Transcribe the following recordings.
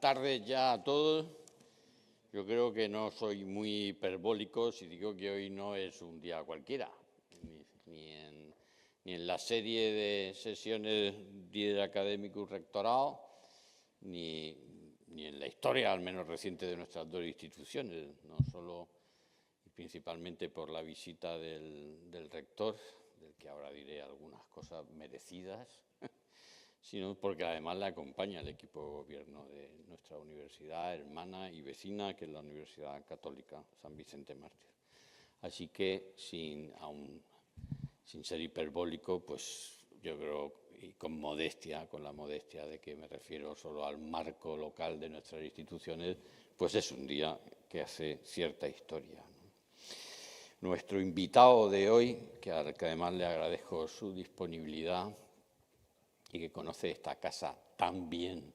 tardes ya a todos. Yo creo que no soy muy hiperbólico si digo que hoy no es un día cualquiera, ni en la serie de sesiones del académico y rectorado, ni en la historia, al menos reciente, de nuestras dos instituciones, no solo y principalmente por la visita del rector, del que ahora diré algunas cosas merecidas, sino porque además le acompaña el equipo de gobierno de nuestra universidad hermana y vecina, que es la Universidad Católica San Vicente Mártir. Así que, sin ser hiperbólico, pues yo creo, y con la modestia de que me refiero solo al marco local de nuestras instituciones, pues es un día que hace cierta historia, ¿no? Nuestro invitado de hoy, que además le agradezco su disponibilidad, y que conoce esta casa tan bien,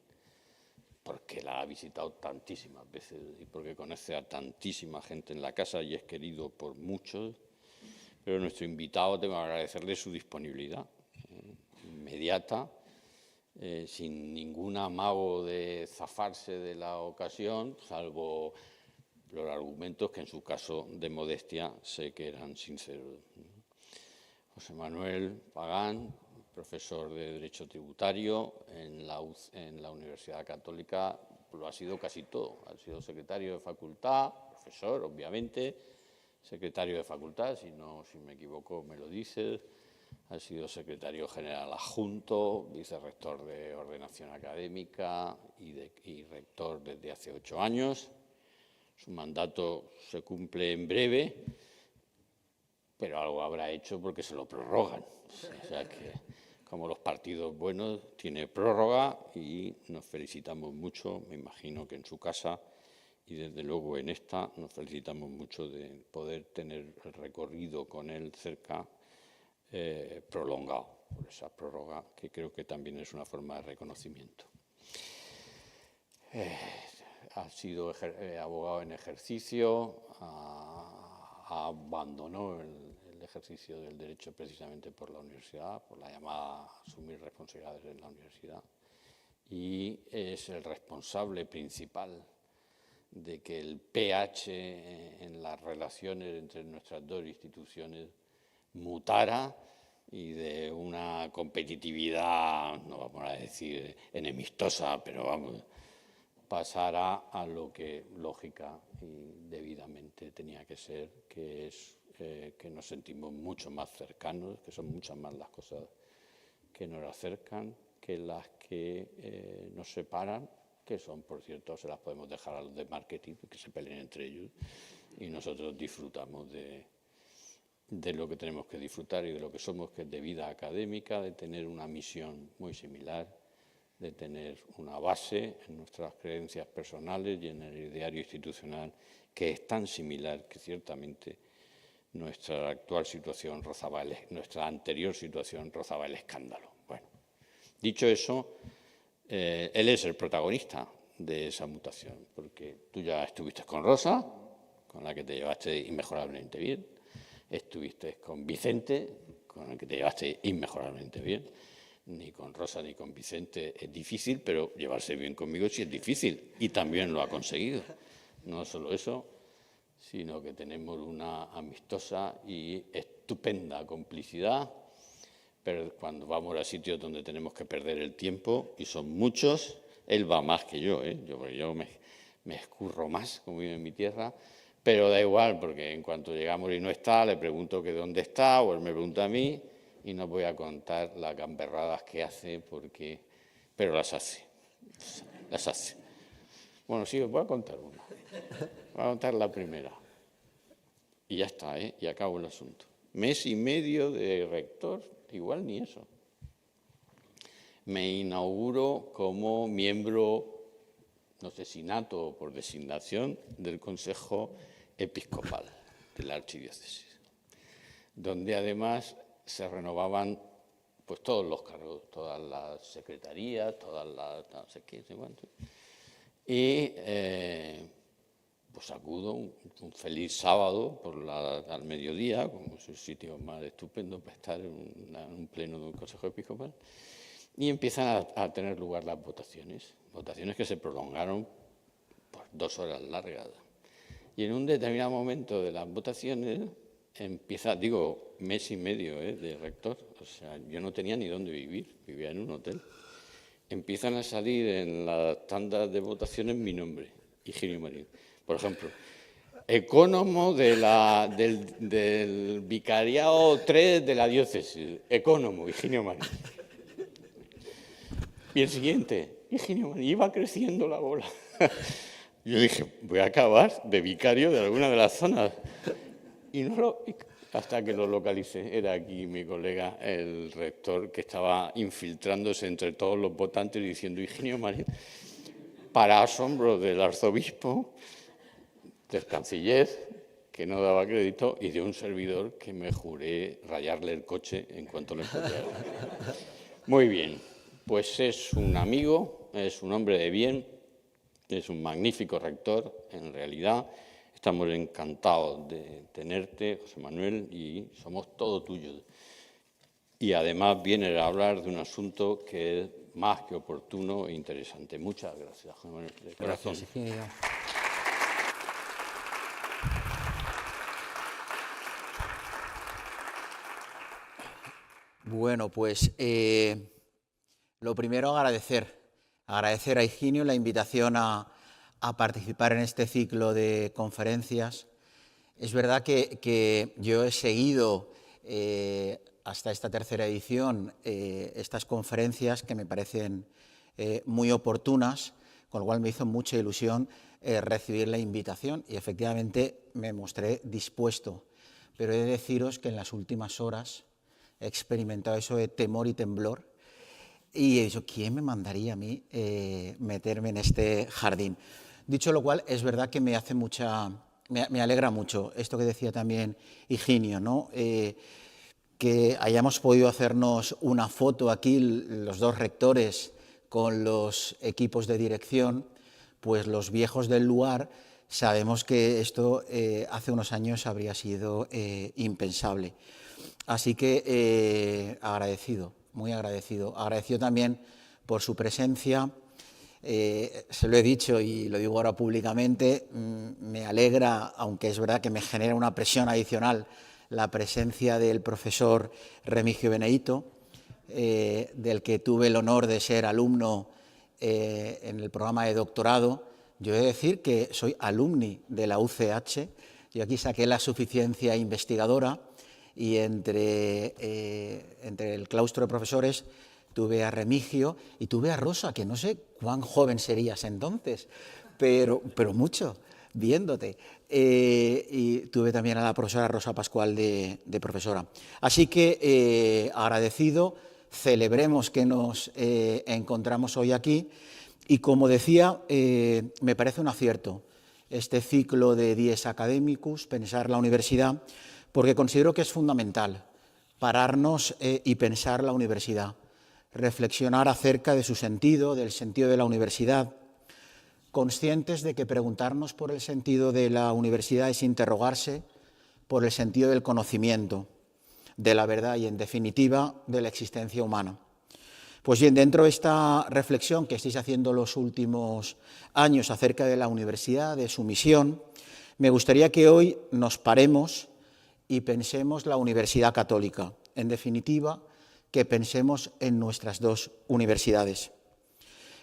porque la ha visitado tantísimas veces y porque conoce a tantísima gente en la casa y es querido por muchos, pero nuestro invitado, tengo que agradecerle su disponibilidad inmediata, sin ningún amago de zafarse de la ocasión, salvo los argumentos que en su caso de modestia sé que eran sinceros. José Manuel Pagán, profesor de Derecho Tributario en la Universidad Católica, lo ha sido casi todo. Ha sido secretario de facultad, profesor, obviamente, secretario de facultad, si me equivoco me lo dices, ha sido secretario general adjunto, vicerrector de ordenación académica y rector desde hace 8 años. Su mandato se cumple en breve, pero algo habrá hecho porque se lo prorrogan. O sea que, como los partidos buenos, tiene prórroga y nos felicitamos mucho, me imagino que en su casa y desde luego en esta nos felicitamos mucho de poder tener el recorrido con él cerca prolongado, por esa prórroga que creo que también es una forma de reconocimiento. Ha sido abogado en ejercicio, abandonó el ejercicio del derecho precisamente por la universidad, por la llamada a asumir responsabilidades en la universidad, y es el responsable principal de que el pH en las relaciones entre nuestras dos instituciones mutara y de una competitividad, no vamos a decir enemistosa, pero vamos, pasara a lo que lógica y debidamente tenía que ser, que es que nos sentimos mucho más cercanos, que son muchas más las cosas que nos acercan que las que nos separan, que son, por cierto, se las podemos dejar a los de marketing, que se peleen entre ellos, y nosotros disfrutamos de lo que tenemos que disfrutar y de lo que somos, que es de vida académica, de tener una misión muy similar, de tener una base en nuestras creencias personales y en el ideario institucional que es tan similar que ciertamente nuestra actual situación nuestra anterior situación rozaba el escándalo. Bueno, dicho eso, él es el protagonista de esa mutación, porque tú ya estuviste con Rosa, con la que te llevaste inmejorablemente bien, estuviste con Vicente, con el que te llevaste inmejorablemente bien. Ni con Rosa ni con Vicente es difícil, pero llevarse bien conmigo sí es difícil, y también lo ha conseguido. No solo eso, sino que tenemos una amistosa y estupenda complicidad, pero cuando vamos a sitios donde tenemos que perder el tiempo, y son muchos, él va más que yo, yo me escurro más, como vivo en mi tierra, pero da igual, porque en cuanto llegamos y no está, le pregunto que dónde está, o él me pregunta a mí, y no voy a contar las gamberradas que hace, pero las hace. Bueno, sí, os voy a contar una. Voy a contar la primera. Y ya está, y acabo el asunto. Mes y medio de rector, igual ni eso. Me inauguro como miembro, no sé si nato o por designación, del Consejo Episcopal de la Archidiócesis, donde además se renovaban pues todos los cargos, todas las secretarías, todas las no sé qué, no sé cuánto. Y pues acudo un feliz sábado al mediodía, como es el sitio más estupendo para estar en un pleno de un consejo episcopal, y empiezan a tener lugar las votaciones. votaciones que se prolongaron por 2 horas largas. Y en un determinado momento de las votaciones empieza, digo, mes y medio de rector, o sea, yo no tenía ni dónde vivir, vivía en un hotel. Empiezan a salir en las tandas de votaciones mi nombre, Higinio Marín. Por ejemplo, ecónomo del vicariado 3 de la diócesis, ecónomo, Higinio Marín. Y el siguiente, Higinio Marín, iba creciendo la bola. Yo dije, voy a acabar de vicario de alguna de las zonas. Y hasta que lo localicé, era aquí mi colega, el rector, que estaba infiltrándose entre todos los votantes diciendo Higinio Marín, para asombro del arzobispo, del canciller, que no daba crédito, y de un servidor que me juré rayarle el coche en cuanto lo encontrara. Muy bien, pues es un amigo, es un hombre de bien, es un magnífico rector, en realidad. Estamos encantados de tenerte, José Manuel, y somos todo tuyos. Y además viene a hablar de un asunto que es más que oportuno e interesante. Muchas gracias, José Manuel. De corazón. Gracias, Higinio. Bueno, pues lo primero agradecer a Higinio la invitación a participar en este ciclo de conferencias. Es verdad que yo he seguido hasta esta tercera edición estas conferencias que me parecen muy oportunas, con lo cual me hizo mucha ilusión recibir la invitación y efectivamente me mostré dispuesto. Pero he de deciros que en las últimas horas he experimentado eso de temor y temblor y he dicho, ¿quién me mandaría a mí meterme en este jardín? Dicho lo cual, es verdad que me alegra mucho esto que decía también Higinio, ¿no? Que hayamos podido hacernos una foto aquí, los dos rectores con los equipos de dirección, pues los viejos del lugar sabemos que esto hace unos años habría sido impensable. Así que agradecido, muy agradecido. Agradecido también por su presencia. Se lo he dicho y lo digo ahora públicamente, me alegra, aunque es verdad que me genera una presión adicional, la presencia del profesor Remigio Benedito, del que tuve el honor de ser alumno en el programa de doctorado. Yo he de decir que soy alumni de la UCH, yo aquí saqué la suficiencia investigadora y entre el claustro de profesores tuve a Remigio y tuve a Rosa, que no sé cuán joven serías entonces, pero mucho, viéndote. Y tuve también a la profesora Rosa Pascual de profesora. Así que agradecido, celebremos que nos encontramos hoy aquí y, como decía, me parece un acierto este ciclo de Dies Academicus, pensar la universidad, porque considero que es fundamental pararnos y pensar la universidad, reflexionar acerca de su sentido, del sentido de la universidad, conscientes de que preguntarnos por el sentido de la universidad es interrogarse por el sentido del conocimiento, de la verdad y, en definitiva, de la existencia humana. Pues bien, dentro de esta reflexión que estáis haciendo los últimos años acerca de la universidad, de su misión, me gustaría que hoy nos paremos y pensemos la Universidad Católica. En definitiva, que pensemos en nuestras dos universidades.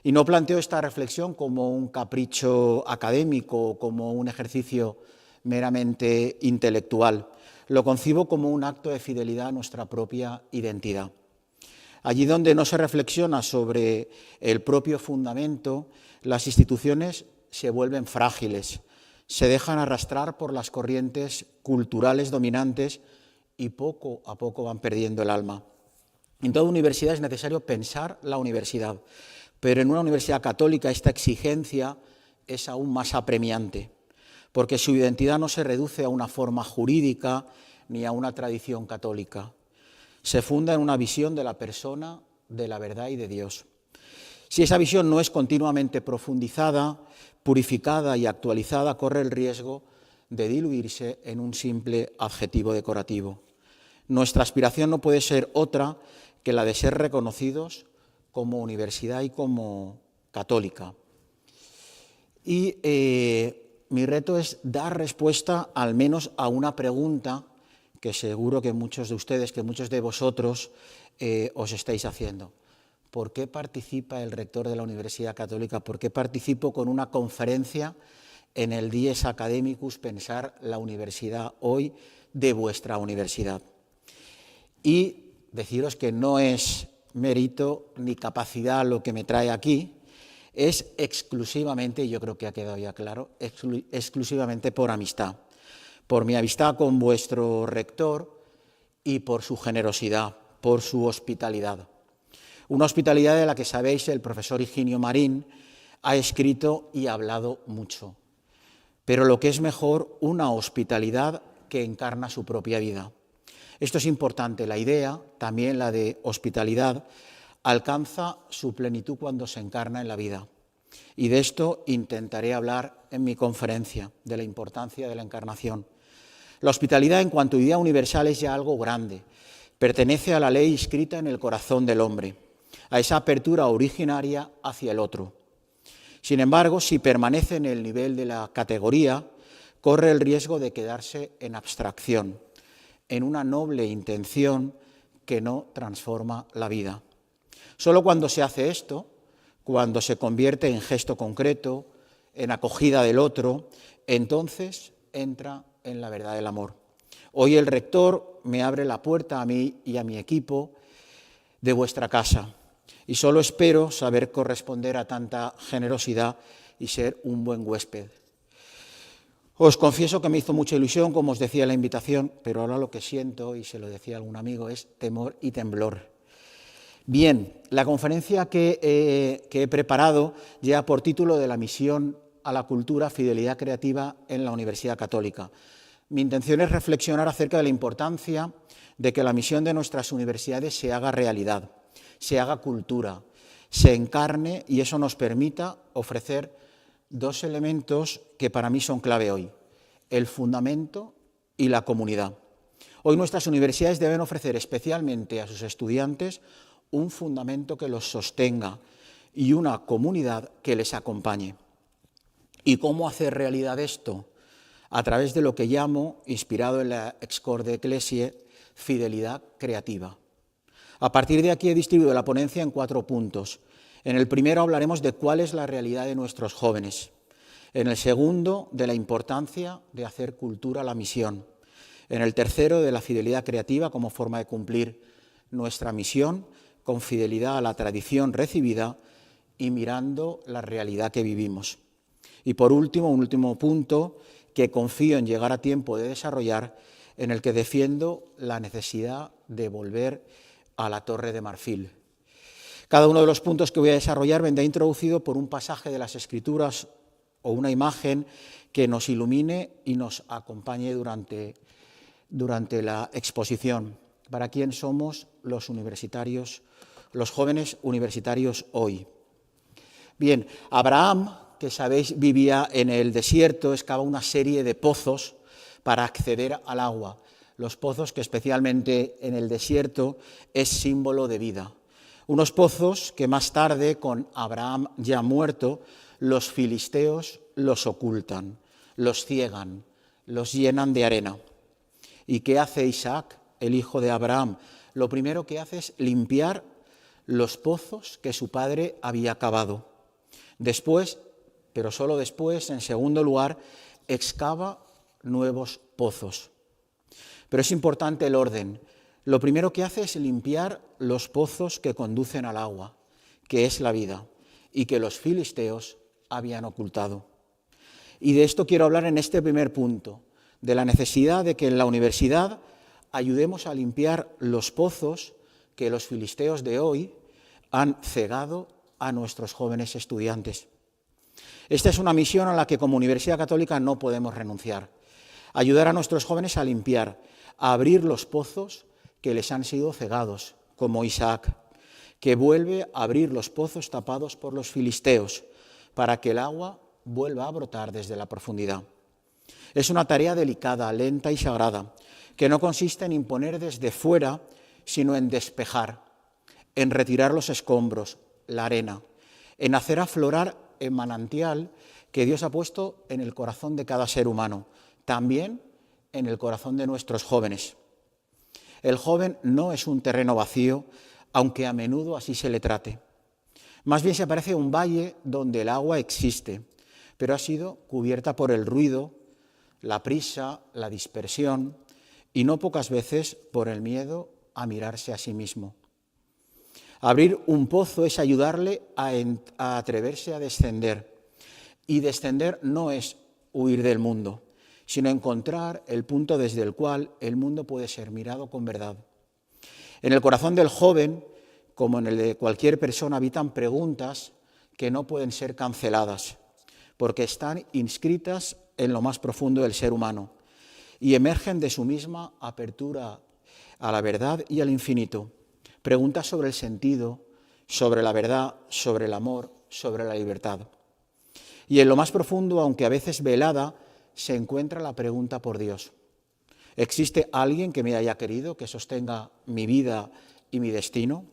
Y no planteo esta reflexión como un capricho académico o como un ejercicio meramente intelectual. Lo concibo como un acto de fidelidad a nuestra propia identidad. Allí donde no se reflexiona sobre el propio fundamento, las instituciones se vuelven frágiles, se dejan arrastrar por las corrientes culturales dominantes y poco a poco van perdiendo el alma. En toda universidad es necesario pensar la universidad, pero en una universidad católica esta exigencia es aún más apremiante, porque su identidad no se reduce a una forma jurídica ni a una tradición católica. Se funda en una visión de la persona, de la verdad y de Dios. Si esa visión no es continuamente profundizada, purificada y actualizada, corre el riesgo de diluirse en un simple adjetivo decorativo. Nuestra aspiración no puede ser otra que la de ser reconocidos como universidad y como Católica. Y mi reto es dar respuesta al menos a una pregunta que seguro que muchos de ustedes, que muchos de vosotros os estáis haciendo. ¿Por qué participa el rector de la Universidad Católica? ¿Por qué participo con una conferencia en el Dies Academicus Pensar la Universidad Hoy de vuestra universidad? Y deciros que no es mérito ni capacidad lo que me trae aquí, es exclusivamente, y yo creo que ha quedado ya claro, exclusivamente por amistad, por mi amistad con vuestro rector y por su generosidad, por su hospitalidad. Una hospitalidad de la que sabéis el profesor Higinio Marín ha escrito y hablado mucho, pero lo que es mejor, una hospitalidad que encarna su propia vida. Esto es importante, la idea, también la de hospitalidad, alcanza su plenitud cuando se encarna en la vida. Y de esto intentaré hablar en mi conferencia, de la importancia de la encarnación. La hospitalidad en cuanto a idea universal es ya algo grande, pertenece a la ley inscrita en el corazón del hombre, a esa apertura originaria hacia el otro. Sin embargo, si permanece en el nivel de la categoría, corre el riesgo de quedarse en abstracción, en una noble intención que no transforma la vida. Solo cuando se hace esto, cuando se convierte en gesto concreto, en acogida del otro, entonces entra en la verdad del amor. Hoy el rector me abre la puerta a mí y a mi equipo de vuestra casa y solo espero saber corresponder a tanta generosidad y ser un buen huésped. Os confieso que me hizo mucha ilusión, como os decía en la invitación, pero ahora lo que siento, y se lo decía a algún amigo, es temor y temblor. Bien, la conferencia que he preparado lleva por título de la misión a la cultura, fidelidad creativa en la Universidad Católica. Mi intención es reflexionar acerca de la importancia de que la misión de nuestras universidades se haga realidad, se haga cultura, se encarne y eso nos permita ofrecer dos elementos que para mí son clave hoy, el fundamento y la comunidad. Hoy nuestras universidades deben ofrecer especialmente a sus estudiantes un fundamento que los sostenga y una comunidad que les acompañe. ¿Y cómo hacer realidad esto? A través de lo que llamo, inspirado en la Ex Corde Ecclesiae, fidelidad creativa. A partir de aquí he distribuido la ponencia en 4 puntos. En el primero hablaremos de cuál es la realidad de nuestros jóvenes. En el segundo, de la importancia de hacer cultura la misión. En el tercero, de la fidelidad creativa como forma de cumplir nuestra misión, con fidelidad a la tradición recibida y mirando la realidad que vivimos. Y por último, un último punto que confío en llegar a tiempo de desarrollar, en el que defiendo la necesidad de volver a la Torre de Marfil. Cada uno de los puntos que voy a desarrollar vendrá introducido por un pasaje de las Escrituras o una imagen que nos ilumine y nos acompañe durante la exposición. ¿Para quién somos los universitarios, los jóvenes universitarios hoy? Bien, Abraham, que sabéis vivía en el desierto, excava una serie de pozos para acceder al agua. Los pozos que especialmente en el desierto es símbolo de vida. Unos pozos que más tarde, con Abraham ya muerto, los filisteos los ocultan, los ciegan, los llenan de arena. ¿Y qué hace Isaac, el hijo de Abraham? Lo primero que hace es limpiar los pozos que su padre había cavado. Después, pero solo después, en segundo lugar, excava nuevos pozos. Pero es importante el orden. Lo primero que hace es limpiar los pozos que conducen al agua, que es la vida, y que los filisteos habían ocultado. Y de esto quiero hablar en este primer punto, de la necesidad de que en la universidad ayudemos a limpiar los pozos que los filisteos de hoy han cegado a nuestros jóvenes estudiantes. Esta es una misión a la que como Universidad Católica no podemos renunciar. Ayudar a nuestros jóvenes a limpiar, a abrir los pozos que les han sido cegados, como Isaac, que vuelve a abrir los pozos tapados por los filisteos, para que el agua vuelva a brotar desde la profundidad. Es una tarea delicada, lenta y sagrada, que no consiste en imponer desde fuera, sino en despejar, en retirar los escombros, la arena, en hacer aflorar el manantial que Dios ha puesto en el corazón de cada ser humano, también en el corazón de nuestros jóvenes. El joven no es un terreno vacío, aunque a menudo así se le trate. Más bien se parece a un valle donde el agua existe, pero ha sido cubierta por el ruido, la prisa, la dispersión y no pocas veces por el miedo a mirarse a sí mismo. Abrir un pozo es ayudarle a atreverse a descender. Y descender no es huir del mundo, sino encontrar el punto desde el cual el mundo puede ser mirado con verdad. En el corazón del joven, como en el de cualquier persona, habitan preguntas que no pueden ser canceladas, porque están inscritas en lo más profundo del ser humano y emergen de su misma apertura a la verdad y al infinito. Preguntas sobre el sentido, sobre la verdad, sobre el amor, sobre la libertad. Y en lo más profundo, aunque a veces velada, se encuentra la pregunta por Dios. ¿Existe alguien que me haya querido, que sostenga mi vida y mi destino?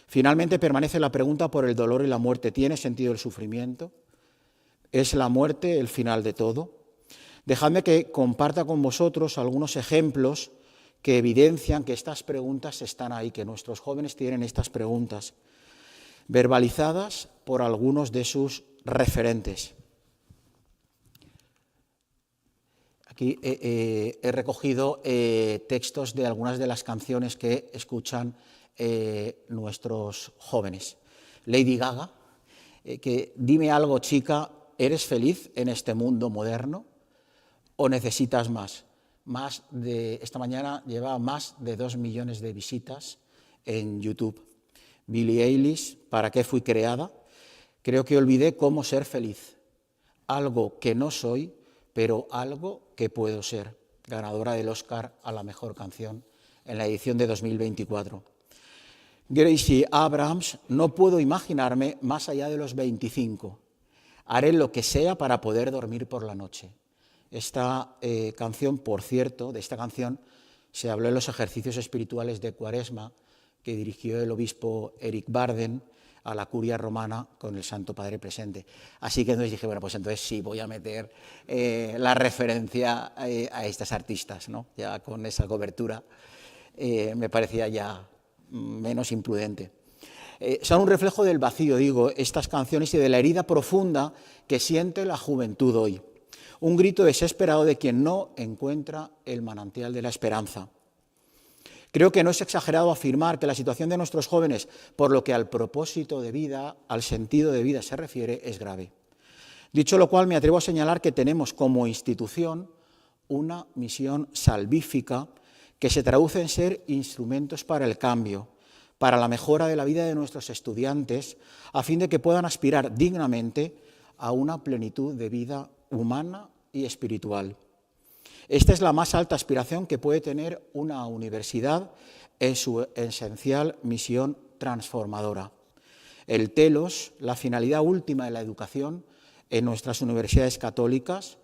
Finalmente permanece la pregunta por el dolor y la muerte. ¿Tiene sentido el sufrimiento? ¿Es la muerte el final de todo? Dejadme que comparta con vosotros algunos ejemplos que evidencian que estas preguntas están ahí, que nuestros jóvenes tienen estas preguntas, verbalizadas por algunos de sus referentes. Aquí he recogido textos de algunas de las canciones que escuchan nuestros jóvenes. Lady Gaga, que dime algo, chica, ¿eres feliz en este mundo moderno o necesitas más? Esta mañana lleva más de 2 millones de visitas en YouTube. Billie Eilish, ¿para qué fui creada? Creo que olvidé cómo ser feliz. Algo que no soy, pero algo que puedo ser. Ganadora del Oscar a la mejor canción en la edición de 2024. Gracie Abrams, no puedo imaginarme más allá de los 25. Haré lo que sea para poder dormir por la noche. Esta canción, por cierto, de esta canción se habló en los ejercicios espirituales de Cuaresma que dirigió el obispo Eric Barden a la curia romana con el Santo Padre presente. Así que entonces dije, bueno, pues entonces sí, voy a meter la referencia a estas artistas, ¿no? Ya con esa cobertura me parecía ya menos imprudente. Son un reflejo del vacío, digo, estas canciones y de la herida profunda que siente la juventud hoy. Un grito desesperado de quien no encuentra el manantial de la esperanza. Creo que no es exagerado afirmar que la situación de nuestros jóvenes, por lo que al propósito de vida, al sentido de vida se refiere, es grave. Dicho lo cual, me atrevo a señalar que tenemos como institución una misión salvífica que se traduce en ser instrumentos para el cambio, para la mejora de la vida de nuestros estudiantes, a fin de que puedan aspirar dignamente a una plenitud de vida humana y espiritual. Esta es la más alta aspiración que puede tener una universidad en su esencial misión transformadora. El telos, la finalidad última de la educación en nuestras universidades católicas,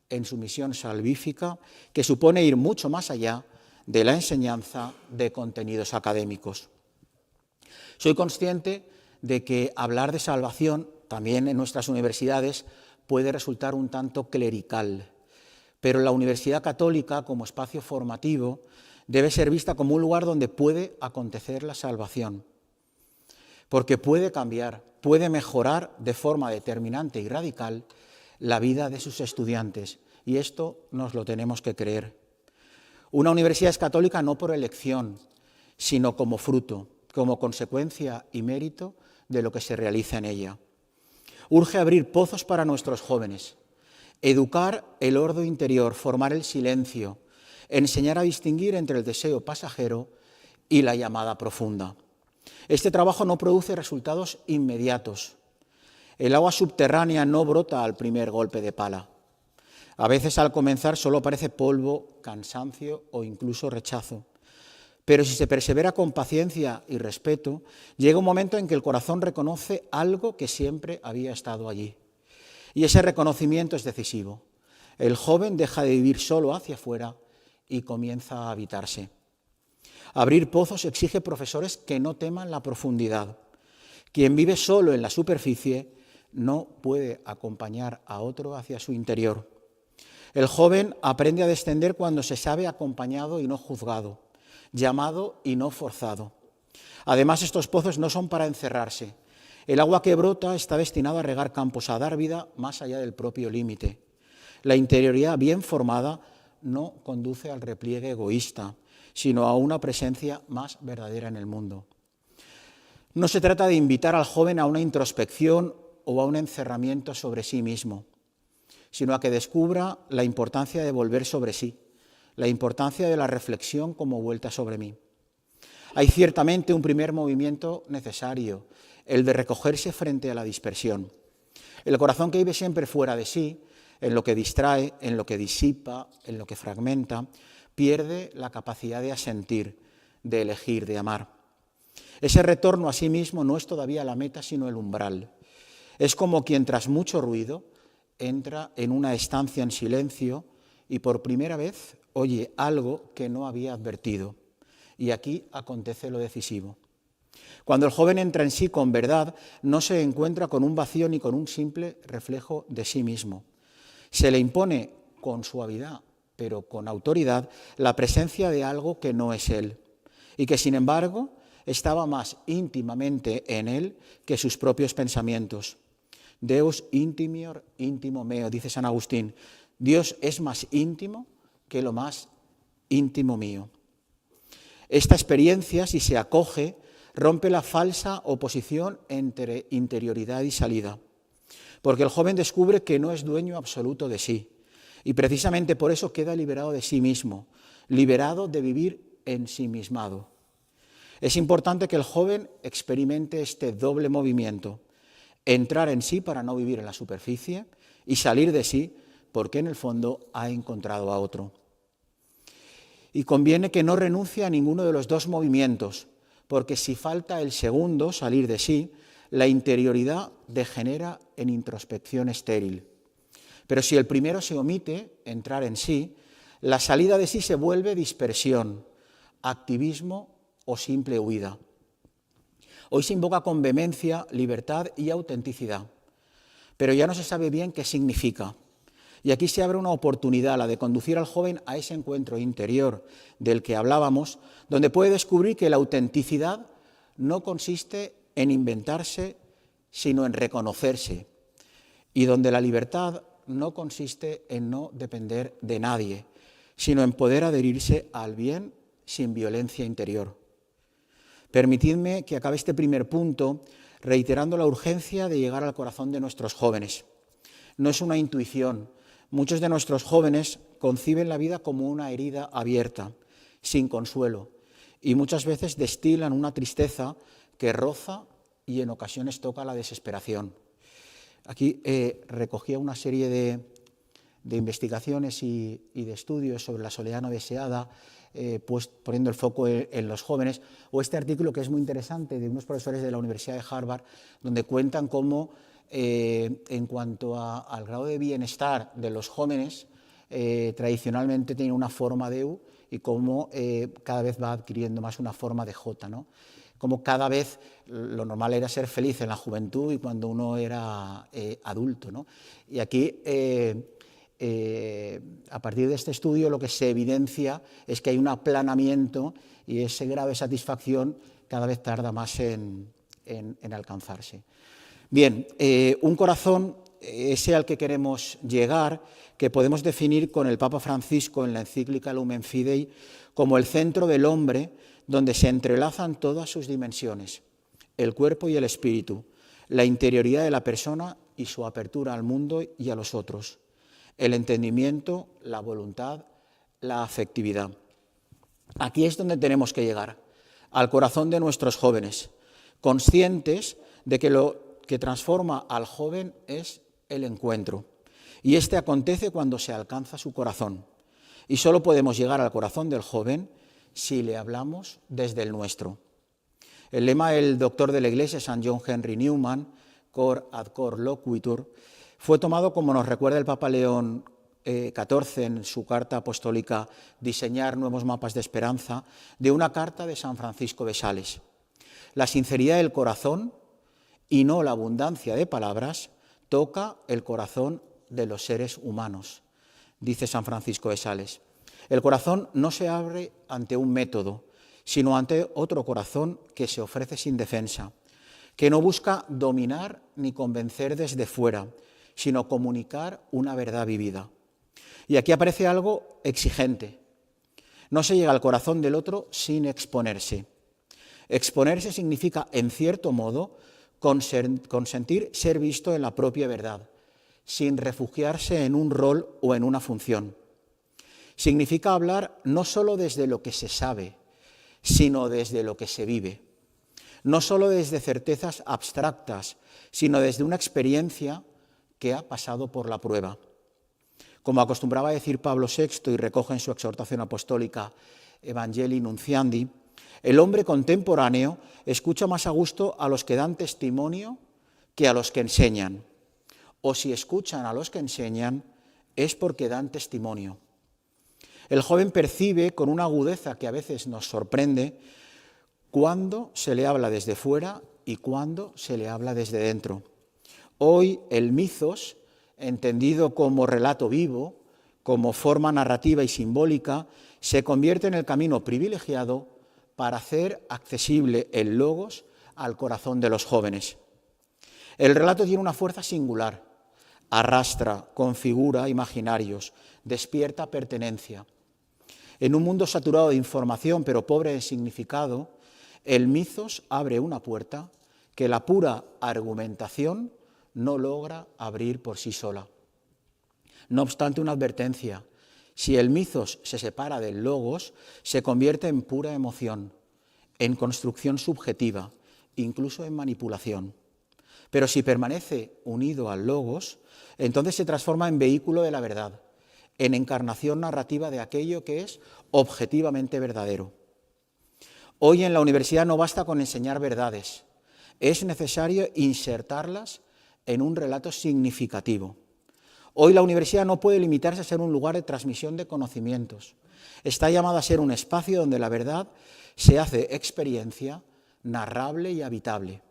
en su misión salvífica, que supone ir mucho más allá de la enseñanza de contenidos académicos. Soy consciente de que hablar de salvación, también en nuestras universidades, puede resultar un tanto clerical, pero la Universidad Católica, como espacio formativo, debe ser vista como un lugar donde puede acontecer la salvación, porque puede cambiar, puede mejorar de forma determinante y radical la vida de sus estudiantes, y esto nos lo tenemos que creer. Una universidad es católica no por elección, sino como fruto, como consecuencia y mérito de lo que se realiza en ella. Urge abrir pozos para nuestros jóvenes, educar el ordo interior, formar el silencio, enseñar a distinguir entre el deseo pasajero y la llamada profunda. Este trabajo no produce resultados inmediatos. El agua subterránea no brota al primer golpe de pala. A veces al comenzar solo aparece polvo, cansancio o incluso rechazo. Pero si se persevera con paciencia y respeto, llega un momento en que el corazón reconoce algo que siempre había estado allí. Y ese reconocimiento es decisivo. El joven deja de vivir solo hacia afuera y comienza a habitarse. Abrir pozos exige profesores que no teman la profundidad, Quien vive solo en la superficie no puede acompañar a otro hacia su interior. El joven aprende a descender cuando se sabe acompañado y no juzgado, llamado y no forzado. Además, estos pozos no son para encerrarse. El agua que brota está destinada a regar campos, a dar vida más allá del propio límite. La interioridad bien formada no conduce al repliegue egoísta, sino a una presencia más verdadera en el mundo. No se trata de invitar al joven a una introspección o a un encerramiento sobre sí mismo, sino a que descubra la importancia de volver sobre sí, la importancia de la reflexión como vuelta sobre mí. Hay ciertamente un primer movimiento necesario, el de recogerse frente a la dispersión. El corazón que vive siempre fuera de sí, en lo que distrae, en lo que disipa, en lo que fragmenta, pierde la capacidad de asentir, de elegir, de amar. Ese retorno a sí mismo no es todavía la meta, sino el umbral. Es como quien tras mucho ruido entra en una estancia en silencio y por primera vez oye algo que no había advertido. Y aquí acontece lo decisivo. Cuando el joven entra en sí con verdad, no se encuentra con un vacío ni con un simple reflejo de sí mismo. Se le impone con suavidad, pero con autoridad, la presencia de algo que no es él y que, sin embargo, estaba más íntimamente en él que sus propios pensamientos. Deus intimior intimo meo, dice San Agustín. Dios es más íntimo que lo más íntimo mío. Esta experiencia, si se acoge, rompe la falsa oposición entre interioridad y salida, porque el joven descubre que no es dueño absoluto de sí, y precisamente por eso queda liberado de sí mismo, liberado de vivir ensimismado. Es importante que el joven experimente este doble movimiento, entrar en sí para no vivir en la superficie y salir de sí porque en el fondo ha encontrado a otro. Y conviene que no renuncie a ninguno de los dos movimientos, porque si falta el segundo, salir de sí, la interioridad degenera en introspección estéril. Pero si el primero se omite, entrar en sí, la salida de sí se vuelve dispersión, activismo o simple huida. Hoy se invoca con vehemencia libertad y autenticidad, pero ya no se sabe bien qué significa. Y aquí se abre una oportunidad, la de conducir al joven a ese encuentro interior del que hablábamos, donde puede descubrir que la autenticidad no consiste en inventarse, sino en reconocerse, y donde la libertad no consiste en no depender de nadie, sino en poder adherirse al bien sin violencia interior. Permitidme que acabe este primer punto reiterando la urgencia de llegar al corazón de nuestros jóvenes. No es una intuición. Muchos de nuestros jóvenes conciben la vida como una herida abierta, sin consuelo, y muchas veces destilan una tristeza que roza y en ocasiones toca la desesperación. Aquí recogía una serie de investigaciones y de estudios sobre la soledad no deseada, pues poniendo el foco en los jóvenes, o este artículo que es muy interesante de unos profesores de la Universidad de Harvard, donde cuentan cómo en cuanto al grado de bienestar de los jóvenes, tradicionalmente tiene una forma de U y cómo cada vez va adquiriendo más una forma de J, ¿no? Como cada vez lo normal era ser feliz en la juventud y cuando uno era adulto, ¿no? Y aquí, a partir de este estudio, lo que se evidencia es que hay un aplanamiento y ese grado de satisfacción cada vez tarda más en alcanzarse. Bien, un corazón, ese al que queremos llegar, que podemos definir con el Papa Francisco en la encíclica Lumen Fidei como el centro del hombre, donde se entrelazan todas sus dimensiones, el cuerpo y el espíritu, la interioridad de la persona y su apertura al mundo y a los otros, el entendimiento, la voluntad, la afectividad. Aquí es donde tenemos que llegar, al corazón de nuestros jóvenes, conscientes de que lo que transforma al joven es el encuentro. Y este acontece cuando se alcanza su corazón. Y solo podemos llegar al corazón del joven si le hablamos desde el nuestro. El lema del doctor de la Iglesia, San John Henry Newman, cor ad cor loquitur, fue tomado, como nos recuerda el Papa León XIV en su carta apostólica Diseñar nuevos mapas de esperanza, de una carta de San Francisco de Sales. La sinceridad del corazón y no la abundancia de palabras, toca el corazón de los seres humanos, dice San Francisco de Sales. El corazón no se abre ante un método, sino ante otro corazón que se ofrece sin defensa, que no busca dominar ni convencer desde fuera, sino comunicar una verdad vivida. Y aquí aparece algo exigente. No se llega al corazón del otro sin exponerse. Exponerse significa, en cierto modo, consentir ser visto en la propia verdad, sin refugiarse en un rol o en una función. Significa hablar no solo desde lo que se sabe, sino desde lo que se vive. No solo desde certezas abstractas, sino desde una experiencia que ha pasado por la prueba. Como acostumbraba a decir Pablo VI y recoge en su exhortación apostólica Evangelii Nunciandi, el hombre contemporáneo escucha más a gusto a los que dan testimonio que a los que enseñan. O si escuchan a los que enseñan, es porque dan testimonio. El joven percibe con una agudeza que a veces nos sorprende cuándo se le habla desde fuera y cuándo se le habla desde dentro. Hoy el mitos, entendido como relato vivo, como forma narrativa y simbólica, se convierte en el camino privilegiado para hacer accesible el logos al corazón de los jóvenes. El relato tiene una fuerza singular, arrastra, configura imaginarios, despierta pertenencia. En un mundo saturado de información pero pobre de significado, el mitos abre una puerta que la pura argumentación no logra abrir por sí sola. No obstante, una advertencia: si el mitos se separa del logos, se convierte en pura emoción, en construcción subjetiva, incluso en manipulación. Pero si permanece unido al logos, entonces se transforma en vehículo de la verdad, en encarnación narrativa de aquello que es objetivamente verdadero. Hoy en la universidad no basta con enseñar verdades, es necesario insertarlas en un relato significativo. Hoy la universidad no puede limitarse a ser un lugar de transmisión de conocimientos. Está llamada a ser un espacio donde la verdad se hace experiencia, narrable y habitable.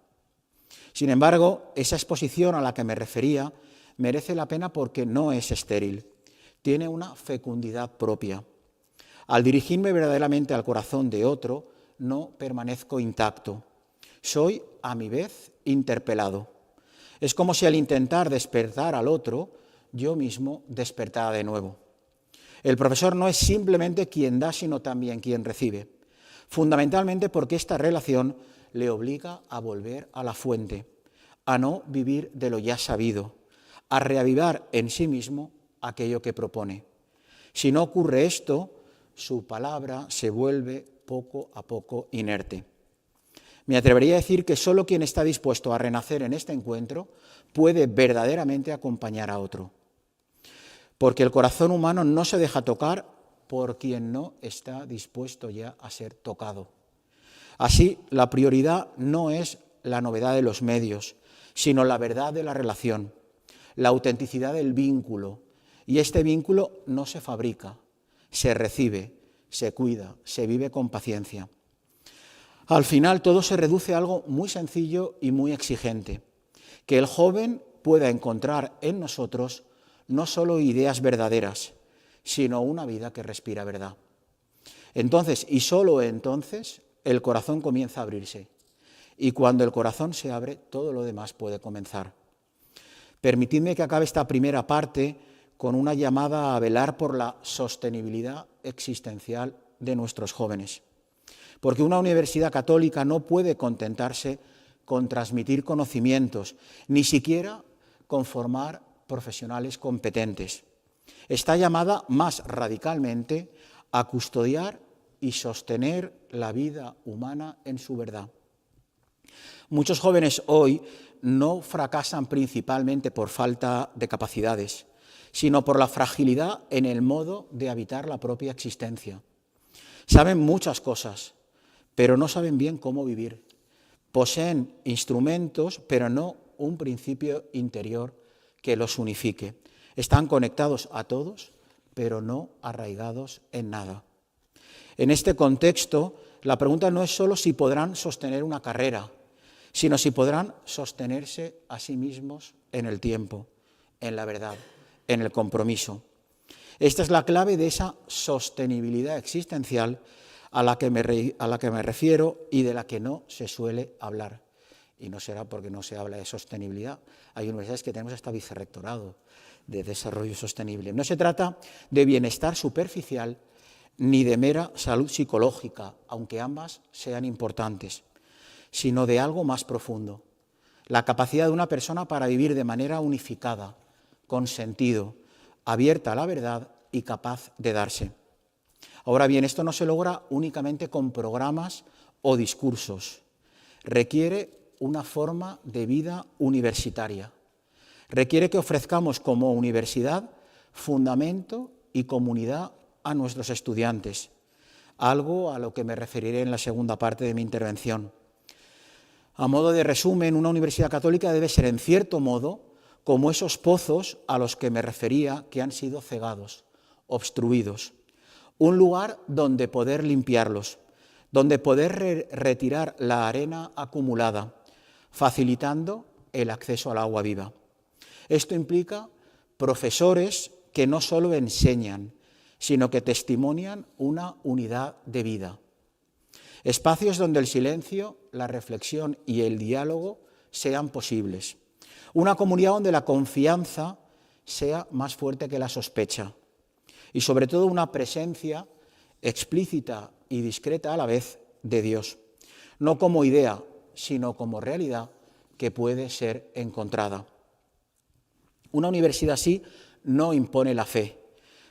Sin embargo, esa exposición a la que me refería merece la pena porque no es estéril, tiene una fecundidad propia. Al dirigirme verdaderamente al corazón de otro, no permanezco intacto. Soy, a mi vez, interpelado. Es como si al intentar despertar al otro, yo mismo despertara de nuevo. El profesor no es simplemente quien da, sino también quien recibe, fundamentalmente porque esta relación le obliga a volver a la fuente, a no vivir de lo ya sabido, a reavivar en sí mismo aquello que propone. Si no ocurre esto, su palabra se vuelve poco a poco inerte. Me atrevería a decir que solo quien está dispuesto a renacer en este encuentro puede verdaderamente acompañar a otro. Porque el corazón humano no se deja tocar por quien no está dispuesto ya a ser tocado. Así, la prioridad no es la novedad de los medios, sino la verdad de la relación, la autenticidad del vínculo. Y este vínculo no se fabrica, se recibe, se cuida, se vive con paciencia. Al final todo se reduce a algo muy sencillo y muy exigente, que el joven pueda encontrar en nosotros no solo ideas verdaderas, sino una vida que respira verdad. Entonces, y solo entonces, el corazón comienza a abrirse. Y cuando el corazón se abre, todo lo demás puede comenzar. Permitidme que acabe esta primera parte con una llamada a velar por la sostenibilidad existencial de nuestros jóvenes. Porque una universidad católica no puede contentarse con transmitir conocimientos, ni siquiera con formar profesionales competentes. Está llamada más radicalmente a custodiar y sostener la vida humana en su verdad. Muchos jóvenes hoy no fracasan principalmente por falta de capacidades, sino por la fragilidad en el modo de habitar la propia existencia. Saben muchas cosas, pero no saben bien cómo vivir. Poseen instrumentos, pero no un principio interior que los unifique. Están conectados a todos, pero no arraigados en nada. En este contexto, la pregunta no es solo si podrán sostener una carrera, sino si podrán sostenerse a sí mismos en el tiempo, en la verdad, en el compromiso. Esta es la clave de esa sostenibilidad existencial a la que me refiero y de la que no se suele hablar. Y no será porque no se habla de sostenibilidad. Hay universidades que tenemos hasta vicerrectorado de desarrollo sostenible. No se trata de bienestar superficial ni de mera salud psicológica, aunque ambas sean importantes, sino de algo más profundo. La capacidad de una persona para vivir de manera unificada, con sentido, abierta a la verdad y capaz de darse. Ahora bien, esto no se logra únicamente con programas o discursos. Requiere una forma de vida universitaria. Requiere que ofrezcamos como universidad fundamento y comunidad a nuestros estudiantes, algo a lo que me referiré en la segunda parte de mi intervención. A modo de resumen, una universidad católica debe ser, en cierto modo, como esos pozos a los que me refería que han sido cegados, obstruidos. Un lugar donde poder limpiarlos, donde poder retirar la arena acumulada, facilitando el acceso al agua viva. Esto implica profesores que no solo enseñan, sino que testimonian una unidad de vida. Espacios donde el silencio, la reflexión y el diálogo sean posibles. Una comunidad donde la confianza sea más fuerte que la sospecha. Y sobre todo una presencia explícita y discreta a la vez de Dios. No como idea, sino como realidad que puede ser encontrada. Una universidad así no impone la fe,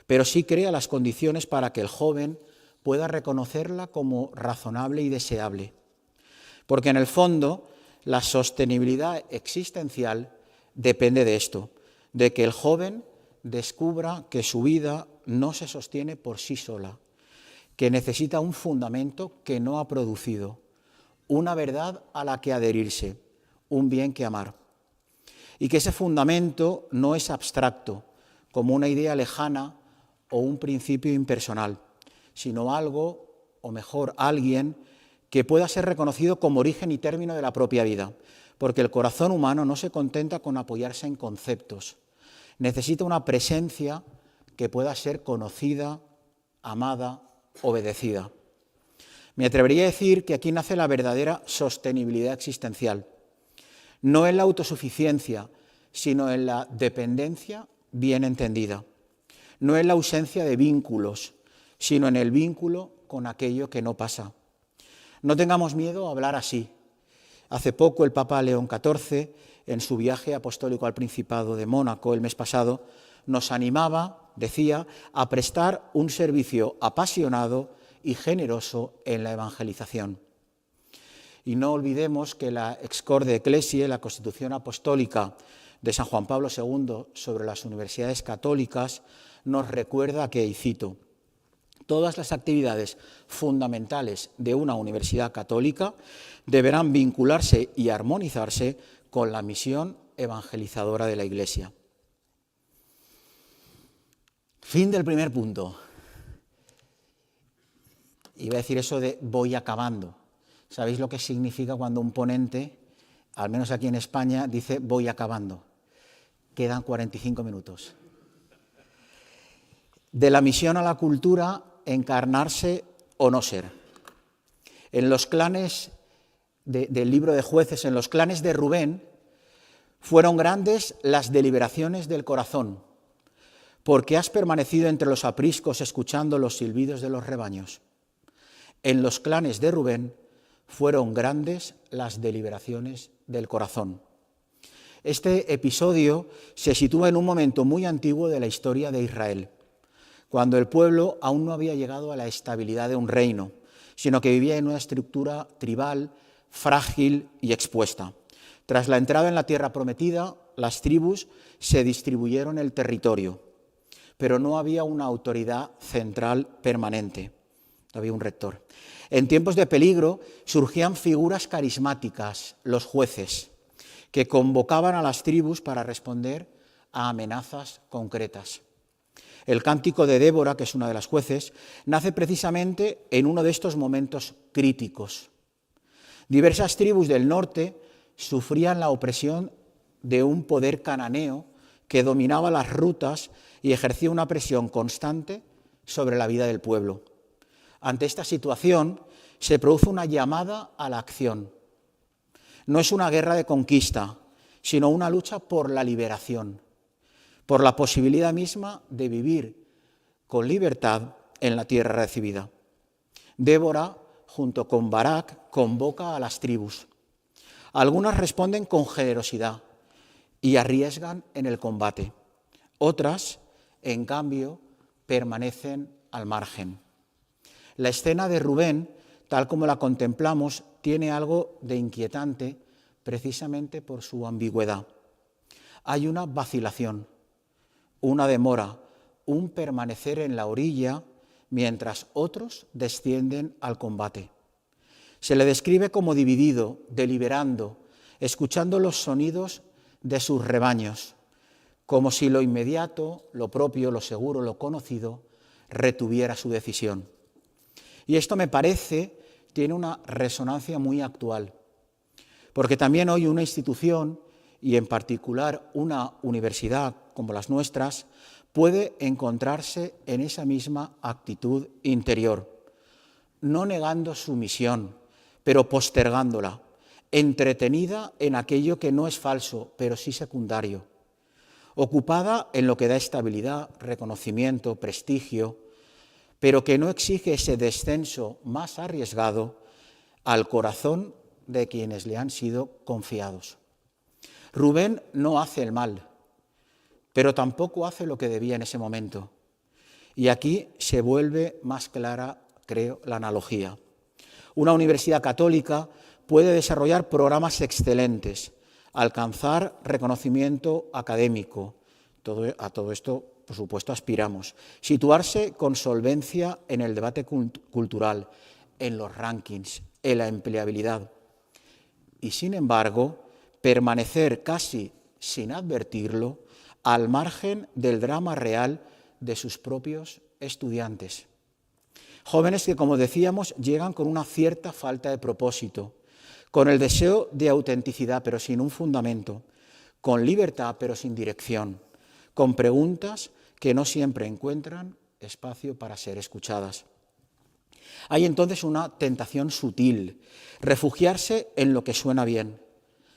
pero sí crea las condiciones para que el joven pueda reconocerla como razonable y deseable. Porque en el fondo la sostenibilidad existencial depende de esto, de que el joven descubra que su vida no se sostiene por sí sola, que necesita un fundamento que no ha producido, una verdad a la que adherirse, un bien que amar. Y que ese fundamento no es abstracto, como una idea lejana o un principio impersonal, sino algo, o mejor, alguien que pueda ser reconocido como origen y término de la propia vida, porque el corazón humano no se contenta con apoyarse en conceptos, necesita una presencia que pueda ser conocida, amada, obedecida. Me atrevería a decir que aquí nace la verdadera sostenibilidad existencial, no en la autosuficiencia, sino en la dependencia bien entendida, no en la ausencia de vínculos, sino en el vínculo con aquello que no pasa. No tengamos miedo a hablar así. Hace poco el Papa León XIV, en su viaje apostólico al Principado de Mónaco el mes pasado, nos animaba, decía, a prestar un servicio apasionado y generoso en la evangelización. Y no olvidemos que la Ex Corde Ecclesiae, la Constitución Apostólica de San Juan Pablo II sobre las universidades católicas, nos recuerda que, y cito, todas las actividades fundamentales de una universidad católica deberán vincularse y armonizarse con la misión evangelizadora de la Iglesia. Fin del primer punto. Iba a decir eso de voy acabando. ¿Sabéis lo que significa cuando un ponente, al menos aquí en España, dice voy acabando? Quedan 45 minutos. De la misión a la cultura, encarnarse o no ser. En los clanes del libro de Jueces, en los clanes de Rubén, fueron grandes las deliberaciones del corazón, porque has permanecido entre los apriscos escuchando los silbidos de los rebaños. En los clanes de Rubén fueron grandes las deliberaciones del corazón. Este episodio se sitúa en un momento muy antiguo de la historia de Israel, cuando el pueblo aún no había llegado a la estabilidad de un reino, sino que vivía en una estructura tribal, frágil y expuesta. Tras la entrada en la tierra prometida, las tribus se distribuyeron el territorio, pero no había una autoridad central permanente, no había un rector. En tiempos de peligro surgían figuras carismáticas, los jueces, que convocaban a las tribus para responder a amenazas concretas. El cántico de Débora, que es una de las jueces, nace precisamente en uno de estos momentos críticos. Diversas tribus del norte sufrían la opresión de un poder cananeo que dominaba las rutas y ejercía una presión constante sobre la vida del pueblo. Ante esta situación se produce una llamada a la acción. No es una guerra de conquista, sino una lucha por la liberación, por la posibilidad misma de vivir con libertad en la tierra recibida. Débora, junto con Barak, convoca a las tribus. Algunas responden con generosidad y arriesgan en el combate. Otras, en cambio, permanecen al margen. La escena de Rubén, tal como la contemplamos, tiene algo de inquietante precisamente por su ambigüedad. Hay una vacilación, una demora, un permanecer en la orilla mientras otros descienden al combate. Se le describe como dividido, deliberando, escuchando los sonidos de sus rebaños, como si lo inmediato, lo propio, lo seguro, lo conocido, retuviera su decisión. Y esto me parece tiene una resonancia muy actual, porque también hoy una institución, y en particular una universidad como las nuestras, puede encontrarse en esa misma actitud interior, no negando su misión, pero postergándola, entretenida en aquello que no es falso, pero sí secundario, ocupada en lo que da estabilidad, reconocimiento, prestigio, pero que no exige ese descenso más arriesgado al corazón de quienes le han sido confiados. Rubén no hace el mal, pero tampoco hace lo que debía en ese momento. Y aquí se vuelve más clara, creo, la analogía. Una universidad católica puede desarrollar programas excelentes, alcanzar reconocimiento académico. A todo esto, por supuesto, aspiramos. Situarse con solvencia en el debate cultural, en los rankings, en la empleabilidad. Y, sin embargo, permanecer casi sin advertirlo al margen del drama real de sus propios estudiantes. Jóvenes que, como decíamos, llegan con una cierta falta de propósito, con el deseo de autenticidad pero sin un fundamento, con libertad pero sin dirección, con preguntas que no siempre encuentran espacio para ser escuchadas. Hay entonces una tentación sutil, refugiarse en lo que suena bien,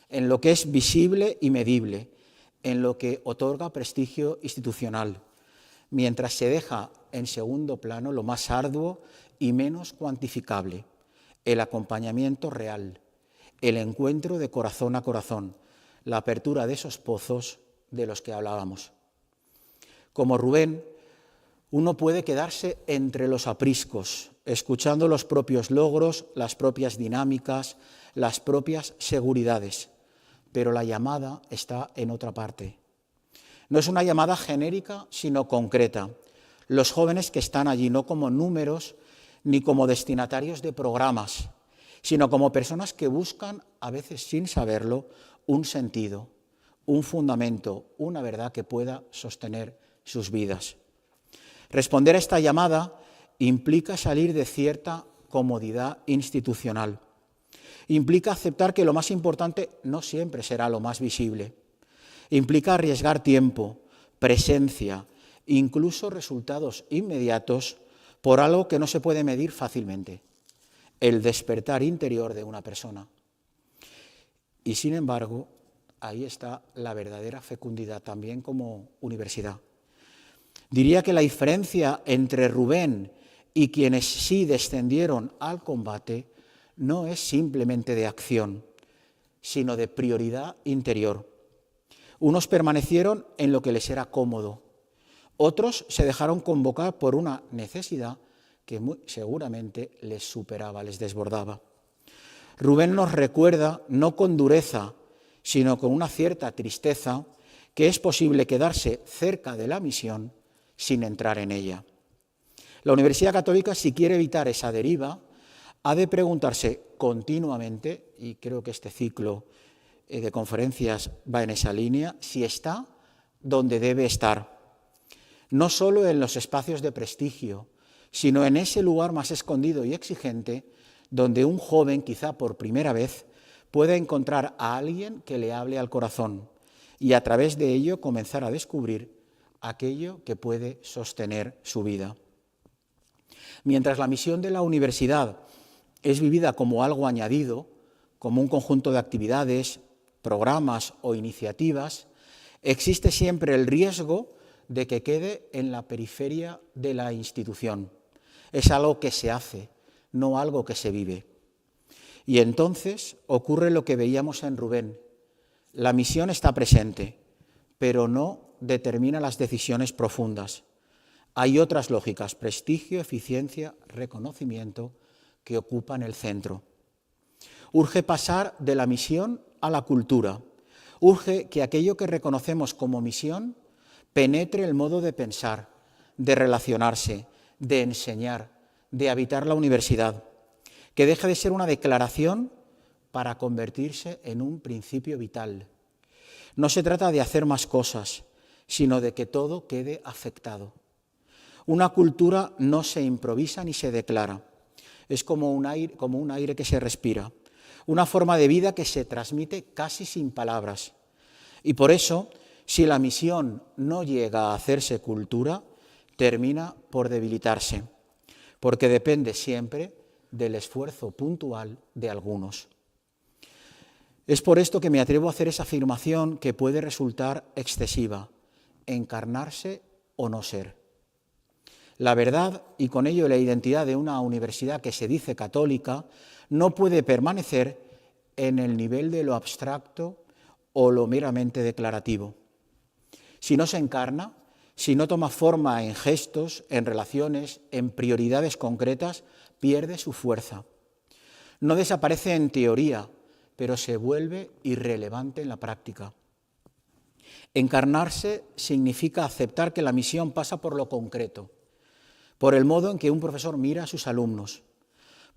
en lo que es visible y medible, en lo que otorga prestigio institucional, mientras se deja en segundo plano lo más arduo y menos cuantificable, el acompañamiento real, el encuentro de corazón a corazón, la apertura de esos pozos de los que hablábamos. Como Rubén, uno puede quedarse entre los apriscos, escuchando los propios logros, las propias dinámicas, las propias seguridades, pero la llamada está en otra parte. No es una llamada genérica, sino concreta. Los jóvenes que están allí no como números ni como destinatarios de programas, sino como personas que buscan, a veces sin saberlo, un sentido, un fundamento, una verdad que pueda sostener sus vidas. Responder a esta llamada implica salir de cierta comodidad institucional. Implica aceptar que lo más importante no siempre será lo más visible. Implica arriesgar tiempo, presencia, incluso resultados inmediatos por algo que no se puede medir fácilmente, el despertar interior de una persona. Y sin embargo, ahí está la verdadera fecundidad también como universidad. Diría que la diferencia entre Rubén y quienes sí descendieron al combate no es simplemente de acción, sino de prioridad interior. Unos permanecieron en lo que les era cómodo, otros se dejaron convocar por una necesidad que muy seguramente les superaba, les desbordaba. Rubén nos recuerda, no con dureza, sino con una cierta tristeza, que es posible quedarse cerca de la misión sin entrar en ella. La Universidad Católica, si quiere evitar esa deriva, ha de preguntarse continuamente, y creo que este ciclo de conferencias va en esa línea, si está donde debe estar. No solo en los espacios de prestigio, sino en ese lugar más escondido y exigente donde un joven, quizá por primera vez, pueda encontrar a alguien que le hable al corazón y a través de ello comenzar a descubrir aquello que puede sostener su vida. Mientras la misión de la universidad es vivida como algo añadido, como un conjunto de actividades, programas o iniciativas, existe siempre el riesgo de que quede en la periferia de la institución. Es algo que se hace, no algo que se vive. Y entonces ocurre lo que veíamos en Rubén. La misión está presente, pero no determina las decisiones profundas. Hay otras lógicas, prestigio, eficiencia, reconocimiento, que ocupan el centro. Urge pasar de la misión a la cultura. Urge que aquello que reconocemos como misión penetre el modo de pensar, de relacionarse, de enseñar, de habitar la universidad, que deje de ser una declaración para convertirse en un principio vital. No se trata de hacer más cosas, sino de que todo quede afectado. Una cultura no se improvisa ni se declara, es como un aire que se respira, una forma de vida que se transmite casi sin palabras. Y por eso, si la misión no llega a hacerse cultura, termina por debilitarse, porque depende siempre del esfuerzo puntual de algunos. Es por esto que me atrevo a hacer esa afirmación que puede resultar excesiva: encarnarse o no ser. La verdad, y con ello la identidad de una universidad que se dice católica, no puede permanecer en el nivel de lo abstracto o lo meramente declarativo. Si no se encarna, si no toma forma en gestos, en relaciones, en prioridades concretas, pierde su fuerza. No desaparece en teoría, pero se vuelve irrelevante en la práctica. Encarnarse significa aceptar que la misión pasa por lo concreto, por el modo en que un profesor mira a sus alumnos,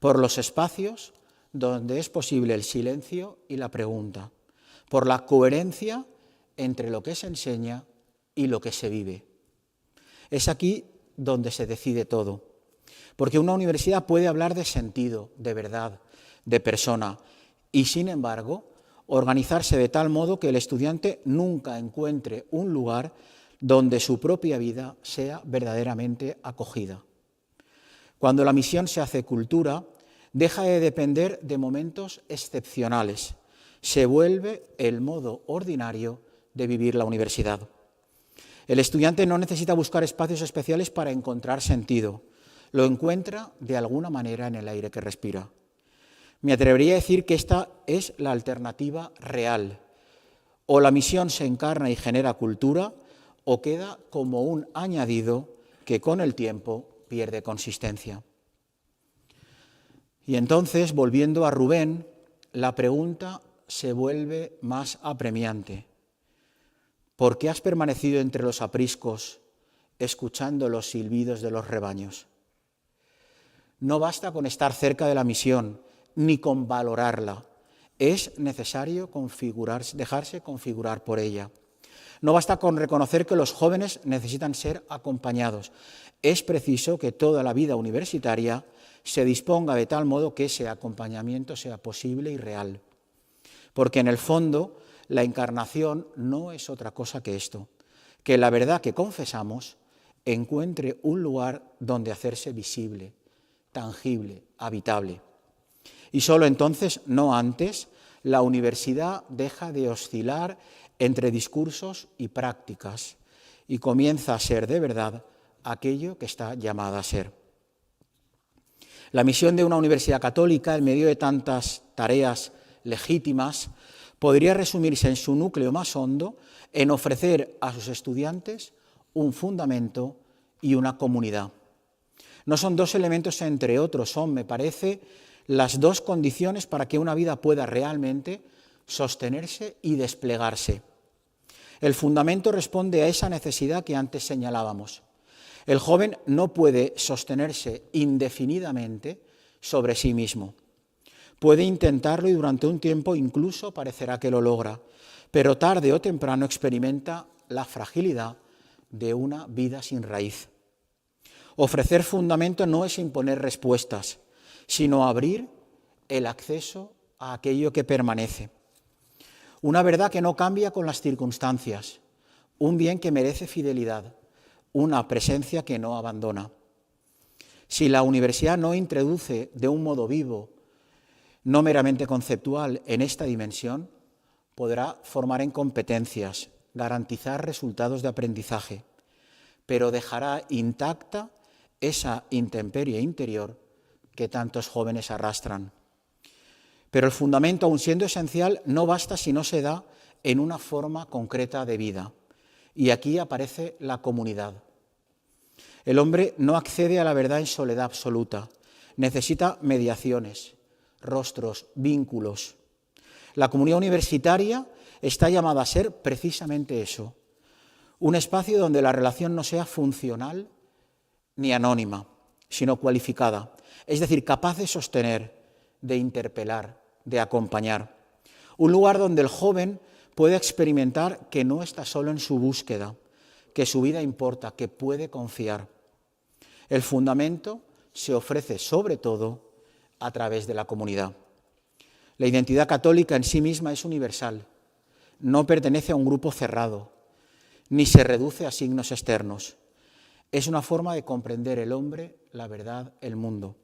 por los espacios donde es posible el silencio y la pregunta, por la coherencia entre lo que se enseña y lo que se vive. Es aquí donde se decide todo, porque una universidad puede hablar de sentido, de verdad, de persona, y sin embargo organizarse de tal modo que el estudiante nunca encuentre un lugar donde su propia vida sea verdaderamente acogida. Cuando la misión se hace cultura, deja de depender de momentos excepcionales, se vuelve el modo ordinario de vivir la universidad. El estudiante no necesita buscar espacios especiales para encontrar sentido, lo encuentra de alguna manera en el aire que respira. Me atrevería a decir que esta es la alternativa real. O la misión se encarna y genera cultura, o queda como un añadido que con el tiempo pierde consistencia. Y entonces, volviendo a Rubén, la pregunta se vuelve más apremiante. ¿Por qué has permanecido entre los apriscos, escuchando los silbidos de los rebaños? No basta con estar cerca de la misión, ni con valorarla. Es necesario dejarse configurar por ella. No basta con reconocer que los jóvenes necesitan ser acompañados. Es preciso que toda la vida universitaria se disponga de tal modo que ese acompañamiento sea posible y real. Porque en el fondo la encarnación no es otra cosa que esto, que la verdad que confesamos encuentre un lugar donde hacerse visible, tangible, habitable. Y solo entonces, no antes, la universidad deja de oscilar entre discursos y prácticas y comienza a ser de verdad aquello que está llamada a ser. La misión de una universidad católica, en medio de tantas tareas legítimas, podría resumirse en su núcleo más hondo en ofrecer a sus estudiantes un fundamento y una comunidad. No son dos elementos entre otros, son, me parece, las dos condiciones para que una vida pueda realmente sostenerse y desplegarse. El fundamento responde a esa necesidad que antes señalábamos. El joven no puede sostenerse indefinidamente sobre sí mismo. Puede intentarlo y durante un tiempo incluso parecerá que lo logra, pero tarde o temprano experimenta la fragilidad de una vida sin raíz. Ofrecer fundamento no es imponer respuestas, sino abrir el acceso a aquello que permanece. Una verdad que no cambia con las circunstancias, un bien que merece fidelidad, una presencia que no abandona. Si la universidad no introduce de un modo vivo, no meramente conceptual, en esta dimensión, podrá formar en competencias, garantizar resultados de aprendizaje, pero dejará intacta esa intemperie interior que tantos jóvenes arrastran. Pero el fundamento, aun siendo esencial, no basta si no se da en una forma concreta de vida. Y aquí aparece la comunidad. El hombre no accede a la verdad en soledad absoluta. Necesita mediaciones, rostros, vínculos. La comunidad universitaria está llamada a ser precisamente eso, un espacio donde la relación no sea funcional ni anónima, sino cualificada, es decir, capaz de sostener, de interpelar, de acompañar. Un lugar donde el joven puede experimentar que no está solo en su búsqueda, que su vida importa, que puede confiar. El fundamento se ofrece sobre todo a través de la comunidad. La identidad católica en sí misma es universal, no pertenece a un grupo cerrado, ni se reduce a signos externos. Es una forma de comprender el hombre, la verdad, el mundo.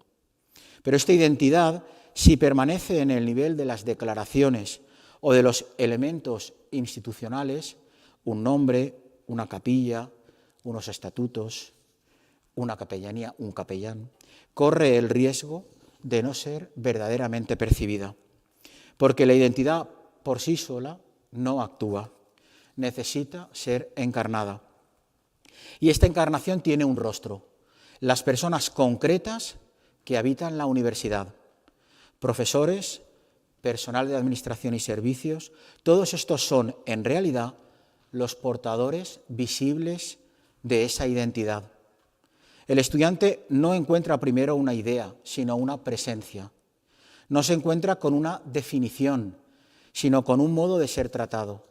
Pero esta identidad, si permanece en el nivel de las declaraciones o de los elementos institucionales, un nombre, una capilla, unos estatutos, una capellanía, un capellán, corre el riesgo de no ser verdaderamente percibida, porque la identidad por sí sola no actúa, necesita ser encarnada. Y esta encarnación tiene un rostro, las personas concretas que habitan la universidad, profesores, personal de administración y servicios, todos estos son, en realidad, los portadores visibles de esa identidad. El estudiante no encuentra primero una idea, sino una presencia. No se encuentra con una definición, sino con un modo de ser tratado,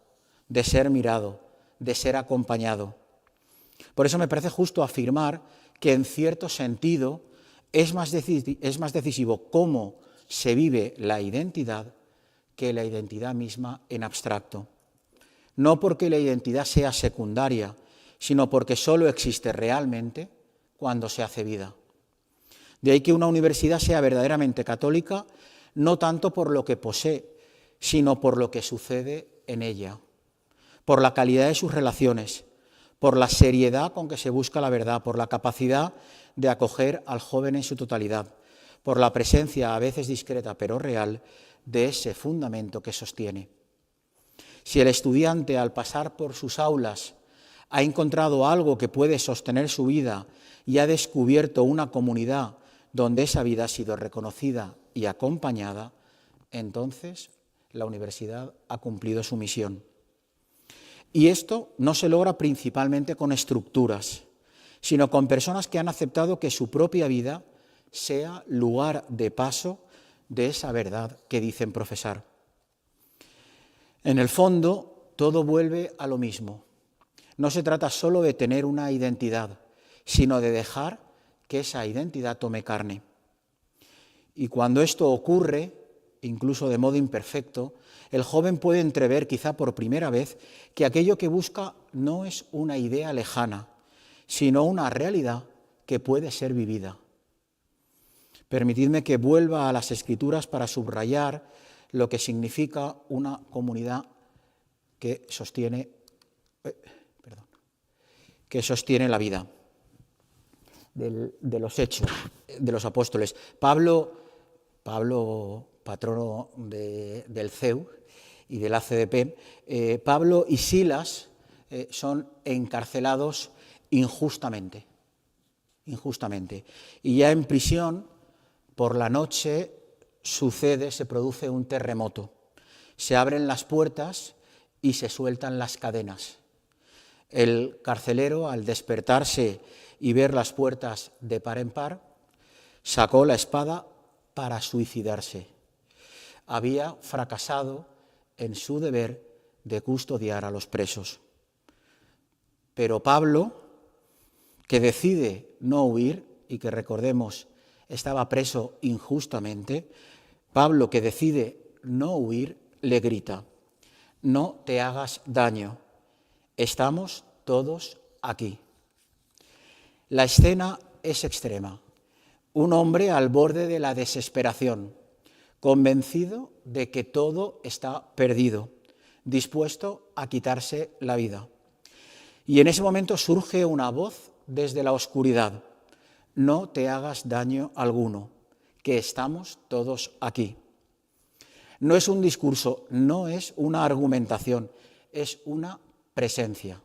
de ser mirado, de ser acompañado. Por eso me parece justo afirmar que, en cierto sentido, es más decisivo cómo se vive la identidad que la identidad misma en abstracto. No porque la identidad sea secundaria, sino porque solo existe realmente cuando se hace vida. De ahí que una universidad sea verdaderamente católica, no tanto por lo que posee, sino por lo que sucede en ella, por la calidad de sus relaciones, por la seriedad con que se busca la verdad, por la capacidad de acoger al joven en su totalidad, por la presencia, a veces discreta pero real, de ese fundamento que sostiene. Si el estudiante, al pasar por sus aulas, ha encontrado algo que puede sostener su vida y ha descubierto una comunidad donde esa vida ha sido reconocida y acompañada, entonces la universidad ha cumplido su misión. Y esto no se logra principalmente con estructuras, sino con personas que han aceptado que su propia vida sea lugar de paso de esa verdad que dicen profesar. En el fondo, todo vuelve a lo mismo. No se trata solo de tener una identidad, sino de dejar que esa identidad tome carne. Y cuando esto ocurre, incluso de modo imperfecto, el joven puede entrever, quizá por primera vez, que aquello que busca no es una idea lejana, sino una realidad que puede ser vivida. Permitidme que vuelva a las Escrituras para subrayar lo que significa una comunidad que sostiene la vida de los hechos de los apóstoles. Pablo, patrono del CEU y del ACDP, Pablo y Silas son encarcelados injustamente. Y ya en prisión, por la noche, se produce un terremoto. Se abren las puertas y se sueltan las cadenas. El carcelero, al despertarse y ver las puertas de par en par, sacó la espada para suicidarse. Había fracasado en su deber de custodiar a los presos. Pero Pablo, que decide no huir y que, recordemos, estaba preso injustamente, Pablo, que decide no huir, le grita: no te hagas daño, estamos todos aquí. La escena es extrema. Un hombre al borde de la desesperación, convencido de que todo está perdido, dispuesto a quitarse la vida. Y en ese momento surge una voz desde la oscuridad: no te hagas daño alguno, que estamos todos aquí. No es un discurso, no es una argumentación, es una presencia.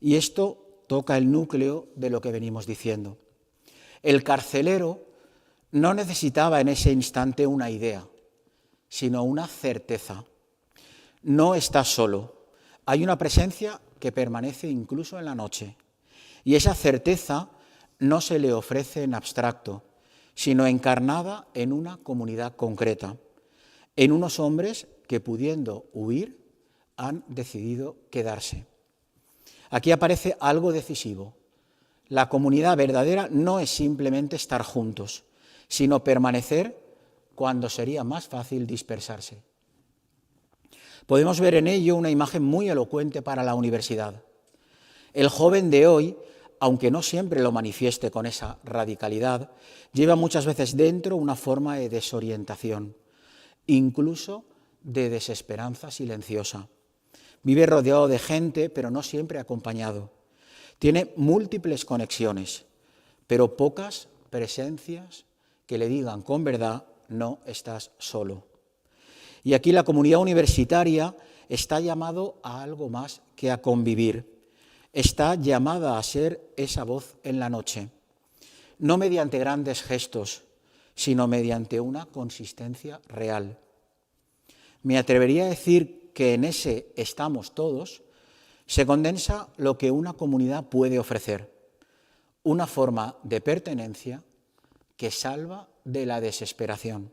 Y esto toca el núcleo de lo que venimos diciendo. El carcelero no necesitaba en ese instante una idea, sino una certeza. No está solo, hay una presencia que permanece incluso en la noche. Y esa certeza no se le ofrece en abstracto, sino encarnada en una comunidad concreta, en unos hombres que, pudiendo huir, han decidido quedarse. Aquí aparece algo decisivo. La comunidad verdadera no es simplemente estar juntos, sino permanecer cuando sería más fácil dispersarse. Podemos ver en ello una imagen muy elocuente para la universidad. El joven de hoy, aunque no siempre lo manifieste con esa radicalidad, lleva muchas veces dentro una forma de desorientación, incluso de desesperanza silenciosa. Vive rodeado de gente, pero no siempre acompañado. Tiene múltiples conexiones, pero pocas presencias que le digan con verdad: no estás solo. Y aquí la comunidad universitaria está llamado a algo más que a convivir. Está llamada a ser esa voz en la noche, no mediante grandes gestos, sino mediante una consistencia real. Me atrevería a decir que en ese estamos todos se condensa lo que una comunidad puede ofrecer: una forma de pertenencia que salva de la desesperación.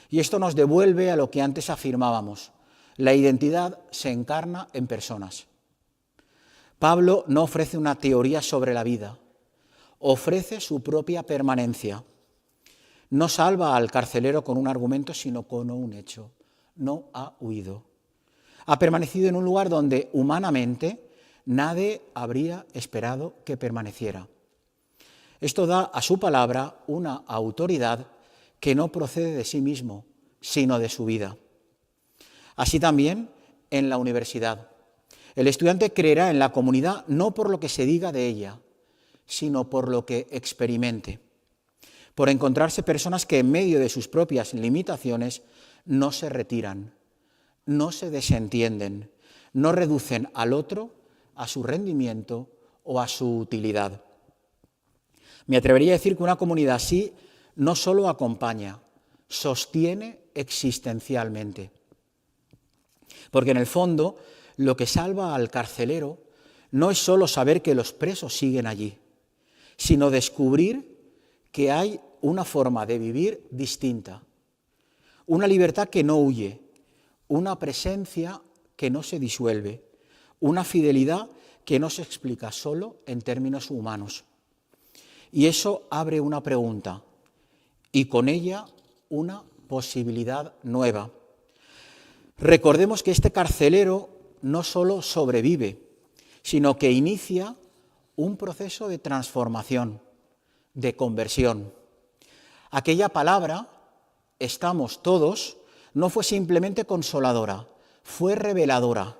Y esto nos devuelve a lo que antes afirmábamos: la identidad se encarna en personas. Pablo no ofrece una teoría sobre la vida, ofrece su propia permanencia. No salva al carcelero con un argumento, sino con un hecho: no ha huido. Ha permanecido en un lugar donde humanamente nadie habría esperado que permaneciera. Esto da a su palabra una autoridad que no procede de sí mismo, sino de su vida. Así también en la universidad. El estudiante creerá en la comunidad no por lo que se diga de ella, sino por lo que experimente, por encontrarse personas que en medio de sus propias limitaciones no se retiran, no se desentienden, no reducen al otro a su rendimiento o a su utilidad. Me atrevería a decir que una comunidad así no solo acompaña, sostiene existencialmente. Porque en el fondo, lo que salva al carcelero no es solo saber que los presos siguen allí, sino descubrir que hay una forma de vivir distinta, una libertad que no huye, una presencia que no se disuelve, una fidelidad que no se explica solo en términos humanos. Y eso abre una pregunta y con ella una posibilidad nueva. Recordemos que este carcelero no solo sobrevive, sino que inicia un proceso de transformación, de conversión. Aquella palabra, estamos todos, no fue simplemente consoladora, fue reveladora.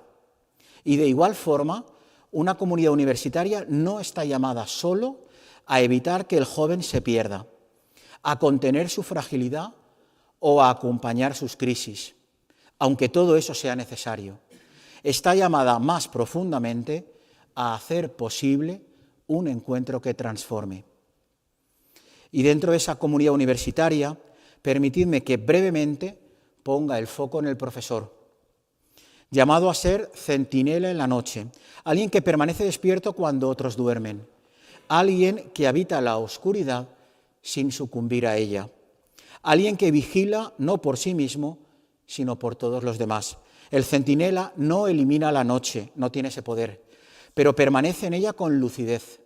Y de igual forma, una comunidad universitaria no está llamada solo a evitar que el joven se pierda, a contener su fragilidad o a acompañar sus crisis, aunque todo eso sea necesario. Está llamada más profundamente a hacer posible un encuentro que transforme. Y dentro de esa comunidad universitaria, permitidme que brevemente ponga el foco en el profesor, llamado a ser centinela en la noche, alguien que permanece despierto cuando otros duermen, alguien que habita la oscuridad sin sucumbir a ella, alguien que vigila no por sí mismo, sino por todos los demás. El centinela no elimina la noche, no tiene ese poder, pero permanece en ella con lucidez,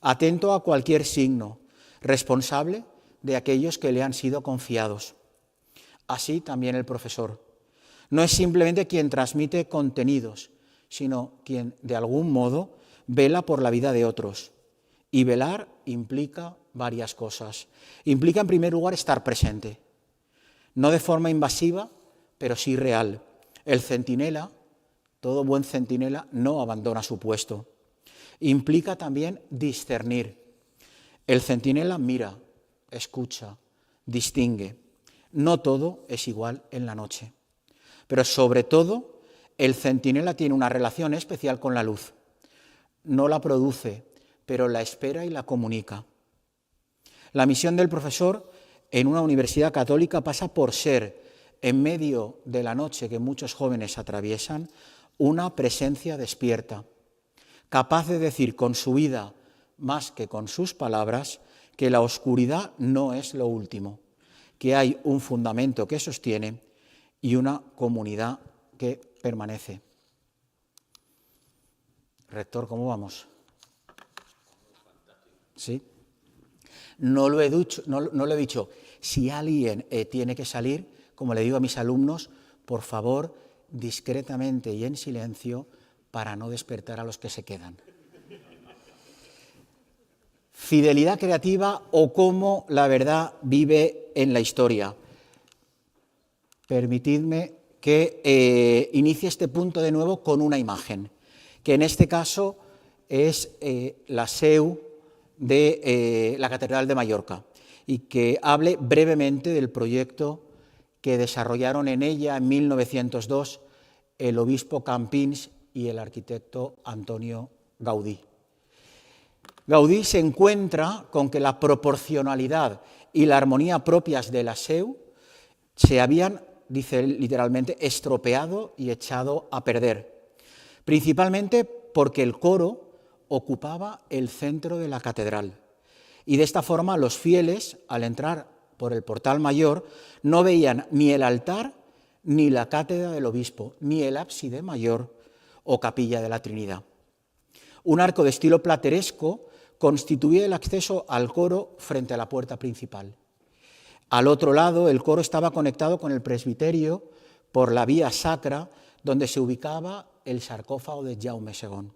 atento a cualquier signo, responsable de aquellos que le han sido confiados. así también el profesor. No es simplemente quien transmite contenidos, sino quien, de algún modo, vela por la vida de otros. Y velar implica varias cosas. Implica, en primer lugar, estar presente. No de forma invasiva, pero sí real. El centinela, todo buen centinela, no abandona su puesto. Implica también discernir. El centinela mira, escucha, distingue. No todo es igual en la noche. Pero sobre todo, el centinela tiene una relación especial con la luz. No la produce, pero la espera y la comunica. La misión del profesor en una universidad católica pasa por ser, en medio de la noche que muchos jóvenes atraviesan, una presencia despierta, capaz de decir con su vida, más que con sus palabras, que la oscuridad no es lo último, que hay un fundamento que sostiene y una comunidad que permanece. Rector, ¿cómo vamos? ¿Sí? No lo he dicho. Si alguien tiene que salir, como le digo a mis alumnos, por favor, discretamente y en silencio, para no despertar a los que se quedan. Fidelidad creativa o cómo la verdad vive en la historia. Permitidme que inicie este punto de nuevo con una imagen, que en este caso es la seu de la Catedral de Mallorca, y que hable brevemente del proyecto que desarrollaron en ella en 1902 el obispo Campins y el arquitecto Antonio Gaudí. Gaudí se encuentra con que la proporcionalidad y la armonía propias de la seu se habían, dice literalmente, estropeado y echado a perder, principalmente porque el coro ocupaba el centro de la catedral. Y de esta forma los fieles, al entrar por el portal mayor, no veían ni el altar, ni la cátedra del obispo, ni el ábside mayor o capilla de la Trinidad. Un arco de estilo plateresco constituía el acceso al coro frente a la puerta principal. Al otro lado, el coro estaba conectado con el presbiterio por la vía sacra, donde se ubicaba el sarcófago de Jaume II.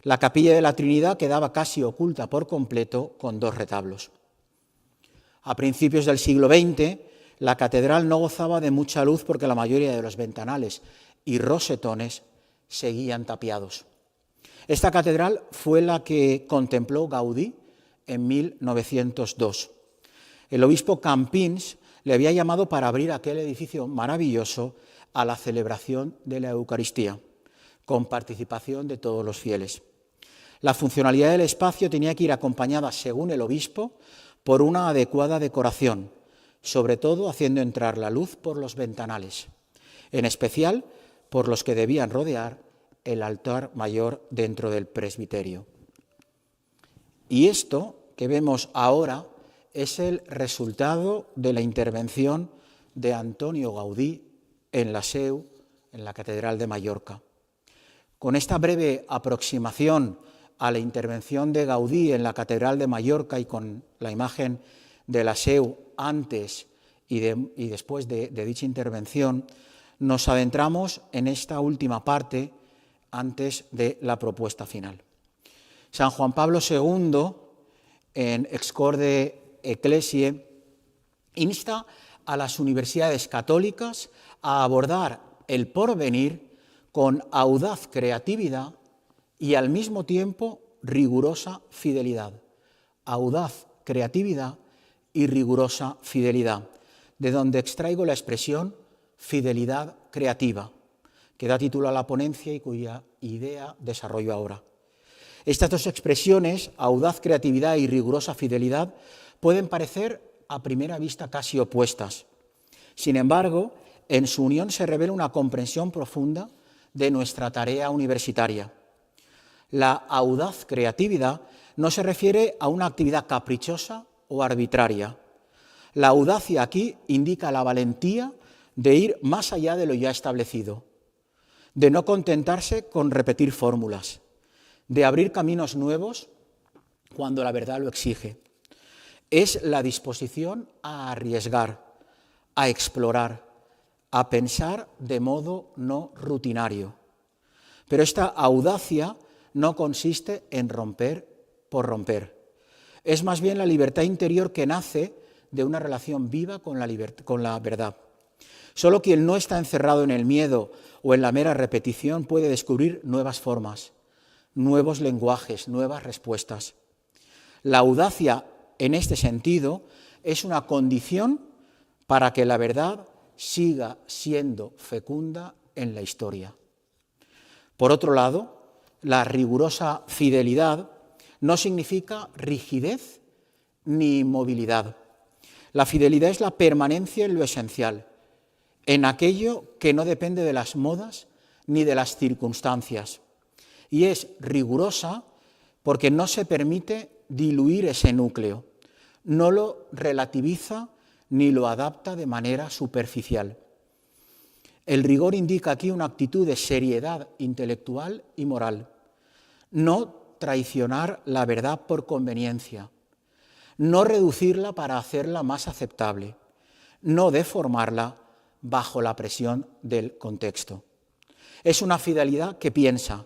La capilla de la Trinidad quedaba casi oculta por completo con dos retablos. A principios del siglo XX, la catedral no gozaba de mucha luz porque la mayoría de los ventanales y rosetones seguían tapiados. Esta catedral fue la que contempló Gaudí en 1902. El obispo Campins le había llamado para abrir aquel edificio maravilloso a la celebración de la Eucaristía, con participación de todos los fieles. La funcionalidad del espacio tenía que ir acompañada, según el obispo, por una adecuada decoración, sobre todo haciendo entrar la luz por los ventanales, en especial por los que debían rodear el altar mayor dentro del presbiterio. Y esto que vemos ahora es el resultado de la intervención de Antonio Gaudí en la seu, en la Catedral de Mallorca. Con esta breve aproximación a la intervención de Gaudí en la Catedral de Mallorca y con la imagen de la seu antes y después de dicha intervención, nos adentramos en esta última parte antes de la propuesta final. San Juan Pablo II, en Ex Corde Ecclesiae, insta a las universidades católicas a abordar el porvenir con audaz creatividad y al mismo tiempo rigurosa fidelidad. Audaz creatividad y rigurosa fidelidad, de donde extraigo la expresión fidelidad creativa, que da título a la ponencia y cuya idea desarrollo ahora. Estas dos expresiones, audaz creatividad y rigurosa fidelidad, pueden parecer a primera vista casi opuestas. Sin embargo, en su unión se revela una comprensión profunda de nuestra tarea universitaria. La audaz creatividad no se refiere a una actividad caprichosa o arbitraria. La audacia aquí indica la valentía de ir más allá de lo ya establecido, de no contentarse con repetir fórmulas, de abrir caminos nuevos cuando la verdad lo exige. Es la disposición a arriesgar, a explorar, a pensar de modo no rutinario. Pero esta audacia no consiste en romper por romper. Es más bien la libertad interior que nace de una relación viva con la verdad. Solo quien no está encerrado en el miedo o en la mera repetición puede descubrir nuevas formas, nuevos lenguajes, nuevas respuestas. La audacia, en este sentido, es una condición para que la verdad siga siendo fecunda en la historia. Por otro lado, la rigurosa fidelidad no significa rigidez ni inmovilidad. La fidelidad es la permanencia en lo esencial, en aquello que no depende de las modas ni de las circunstancias. Y es rigurosa porque no se permite diluir ese núcleo, no lo relativiza ni lo adapta de manera superficial. El rigor indica aquí una actitud de seriedad intelectual y moral. No traicionar la verdad por conveniencia, no reducirla para hacerla más aceptable, no deformarla bajo la presión del contexto. Es una fidelidad que piensa,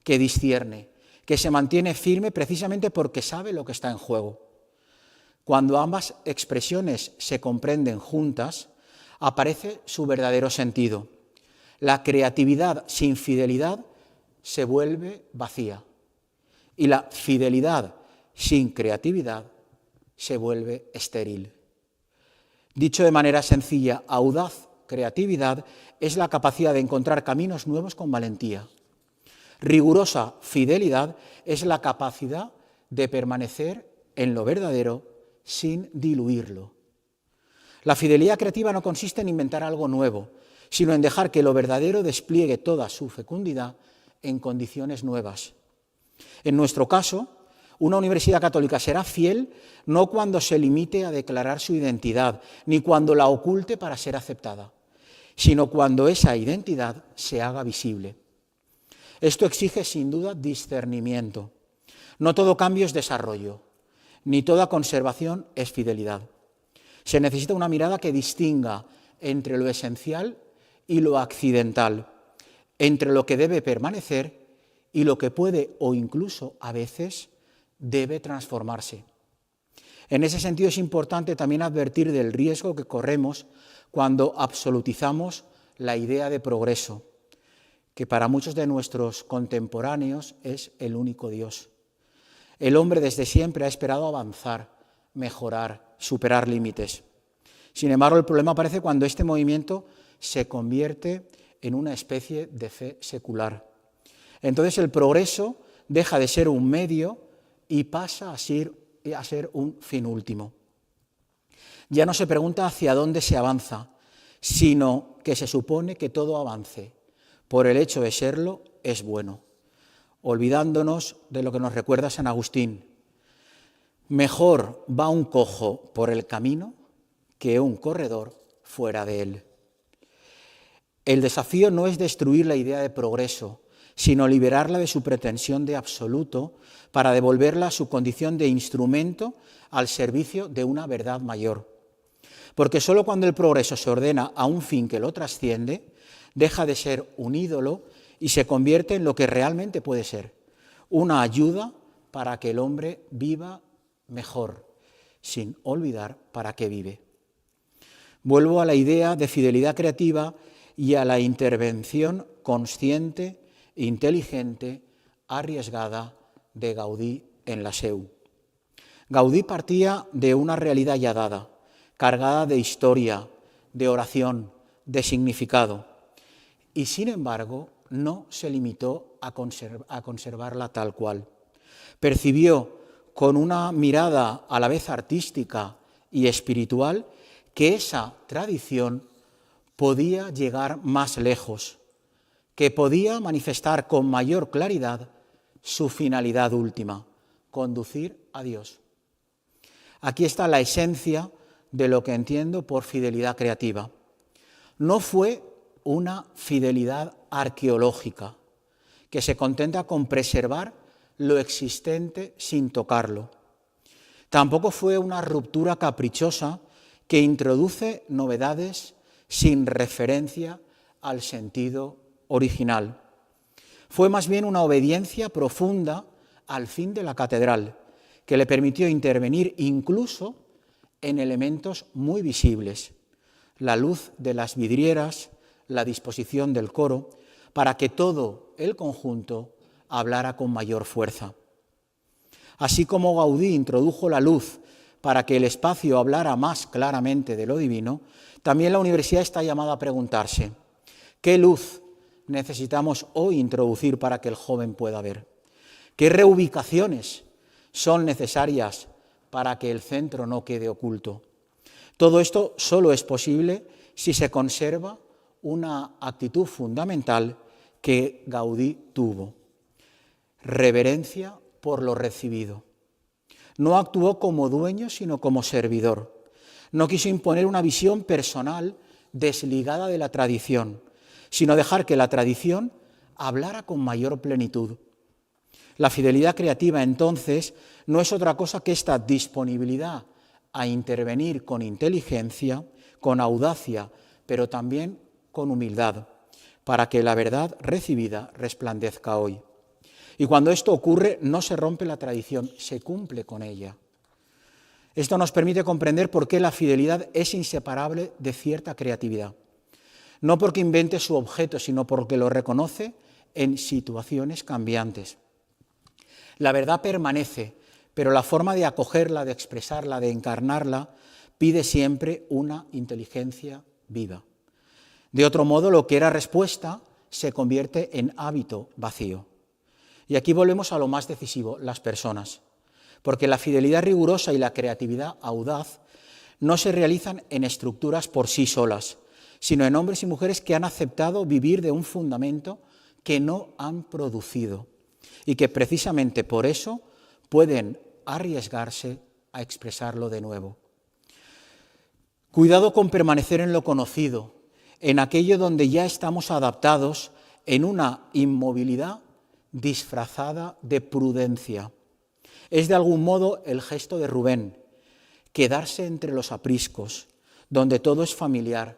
que discierne, que se mantiene firme precisamente porque sabe lo que está en juego. Cuando ambas expresiones se comprenden juntas, aparece su verdadero sentido. La creatividad sin fidelidad se vuelve vacía y la fidelidad sin creatividad se vuelve estéril. Dicho de manera sencilla, audaz creatividad es la capacidad de encontrar caminos nuevos con valentía. Rigurosa fidelidad es la capacidad de permanecer en lo verdadero sin diluirlo. La fidelidad creativa no consiste en inventar algo nuevo, sino en dejar que lo verdadero despliegue toda su fecundidad en condiciones nuevas. En nuestro caso, una universidad católica será fiel no cuando se limite a declarar su identidad, ni cuando la oculte para ser aceptada, sino cuando esa identidad se haga visible. Esto exige sin duda discernimiento. No todo cambio es desarrollo, ni toda conservación es fidelidad. Se necesita una mirada que distinga entre lo esencial y lo accidental, entre lo que debe permanecer y lo que puede o incluso a veces debe transformarse. En ese sentido es importante también advertir del riesgo que corremos cuando absolutizamos la idea de progreso, que para muchos de nuestros contemporáneos es el único Dios. El hombre desde siempre ha esperado avanzar, mejorar, superar límites. Sin embargo, el problema aparece cuando este movimiento se convierte en una especie de fe secular. Entonces el progreso deja de ser un medio y pasa a ser un fin último. Ya no se pregunta hacia dónde se avanza, sino que se supone que todo avance, por el hecho de serlo, es bueno, olvidándonos de lo que nos recuerda San Agustín. Mejor va un cojo por el camino que un corredor fuera de él. El desafío no es destruir la idea de progreso, sino liberarla de su pretensión de absoluto para devolverla a su condición de instrumento al servicio de una verdad mayor. Porque sólo cuando el progreso se ordena a un fin que lo trasciende, deja de ser un ídolo y se convierte en lo que realmente puede ser, una ayuda para que el hombre viva mejor, sin olvidar para qué vive. Vuelvo a la idea de fidelidad creativa y a la intervención consciente, inteligente, arriesgada de Gaudí en la Seu. Gaudí partía de una realidad ya dada, cargada de historia, de oración, de significado, y sin embargo no se limitó a conservarla tal cual. Percibió con una mirada a la vez artística y espiritual que esa tradición podía llegar más lejos, que podía manifestar con mayor claridad su finalidad última, conducir a Dios. Aquí está la esencia de lo que entiendo por fidelidad creativa. No fue una fidelidad arqueológica, que se contenta con preservar lo existente sin tocarlo. Tampoco fue una ruptura caprichosa que introduce novedades sin referencia al sentido original. Fue más bien una obediencia profunda al fin de la catedral, que le permitió intervenir incluso en elementos muy visibles, la luz de las vidrieras, la disposición del coro, para que todo el conjunto hablara con mayor fuerza. Así como Gaudí introdujo la luz para que el espacio hablara más claramente de lo divino, también la universidad está llamada a preguntarse, ¿qué luz necesitamos hoy introducir para que el joven pueda ver? ¿Qué reubicaciones son necesarias para que el centro no quede oculto? Todo esto solo es posible si se conserva una actitud fundamental que Gaudí tuvo: reverencia por lo recibido. No actuó como dueño, sino como servidor. No quiso imponer una visión personal desligada de la tradición, sino dejar que la tradición hablara con mayor plenitud. La fidelidad creativa, entonces, no es otra cosa que esta disponibilidad a intervenir con inteligencia, con audacia, pero también con humildad, para que la verdad recibida resplandezca hoy. Y cuando esto ocurre, no se rompe la tradición, se cumple con ella. Esto nos permite comprender por qué la fidelidad es inseparable de cierta creatividad. No porque invente su objeto, sino porque lo reconoce en situaciones cambiantes. La verdad permanece, pero la forma de acogerla, de expresarla, de encarnarla, pide siempre una inteligencia viva. De otro modo, lo que era respuesta se convierte en hábito vacío. Y aquí volvemos a lo más decisivo, las personas, porque la fidelidad rigurosa y la creatividad audaz no se realizan en estructuras por sí solas, sino en hombres y mujeres que han aceptado vivir de un fundamento que no han producido y que precisamente por eso pueden arriesgarse a expresarlo de nuevo. Cuidado con permanecer en lo conocido, en aquello donde ya estamos adaptados, en una inmovilidad disfrazada de prudencia. Es de algún modo el gesto de Rubén, quedarse entre los apriscos, donde todo es familiar,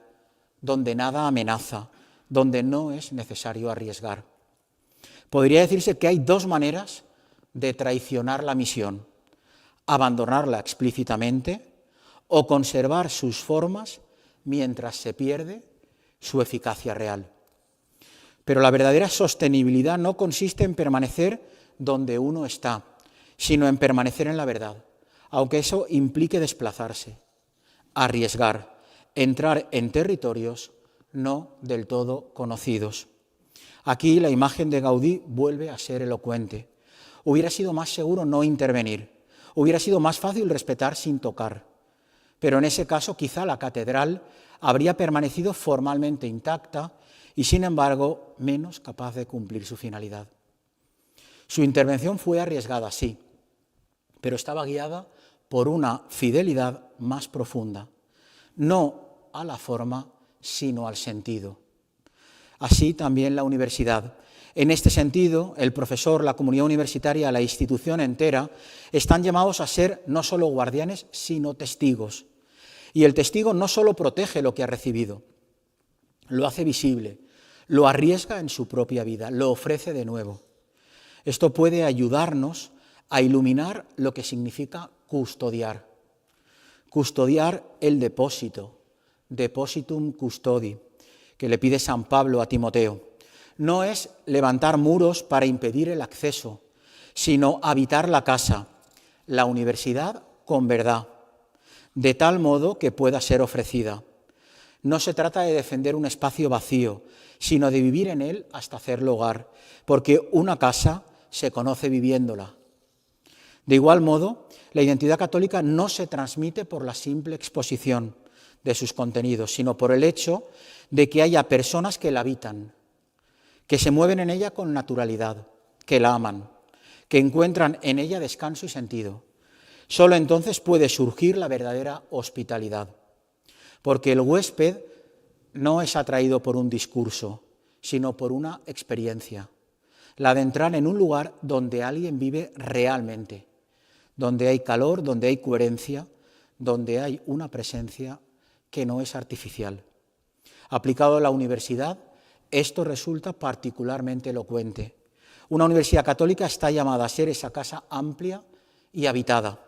donde nada amenaza, donde no es necesario arriesgar. Podría decirse que hay dos maneras de traicionar la misión: abandonarla explícitamente o conservar sus formas mientras se pierde su eficacia real. Pero la verdadera sostenibilidad no consiste en permanecer donde uno está, sino en permanecer en la verdad, aunque eso implique desplazarse, arriesgar, entrar en territorios no del todo conocidos. Aquí la imagen de Gaudí vuelve a ser elocuente. Hubiera sido más seguro no intervenir, hubiera sido más fácil respetar sin tocar, pero en ese caso quizá la catedral habría permanecido formalmente intacta y sin embargo menos capaz de cumplir su finalidad. Su intervención fue arriesgada, sí, pero estaba guiada por una fidelidad más profunda, no a la forma, sino al sentido. Así también la universidad. En este sentido, el profesor, la comunidad universitaria, la institución entera, están llamados a ser no solo guardianes, sino testigos. Y el testigo no solo protege lo que ha recibido, lo hace visible, lo arriesga en su propia vida, lo ofrece de nuevo. Esto puede ayudarnos a iluminar lo que significa custodiar. Custodiar el depósito, depositum custodi, que le pide San Pablo a Timoteo. No es levantar muros para impedir el acceso, sino habitar la casa, la universidad con verdad, de tal modo que pueda ser ofrecida. No se trata de defender un espacio vacío, sino de vivir en él hasta hacerlo hogar, porque una casa se conoce viviéndola. De igual modo, la identidad católica no se transmite por la simple exposición de sus contenidos, sino por el hecho de que haya personas que la habitan, que se mueven en ella con naturalidad, que la aman, que encuentran en ella descanso y sentido. Solo entonces puede surgir la verdadera hospitalidad, porque el huésped no es atraído por un discurso, sino por una experiencia, la de entrar en un lugar donde alguien vive realmente, donde hay calor, donde hay coherencia, donde hay una presencia que no es artificial. Aplicado a la universidad, esto resulta particularmente elocuente. Una universidad católica está llamada a ser esa casa amplia y habitada.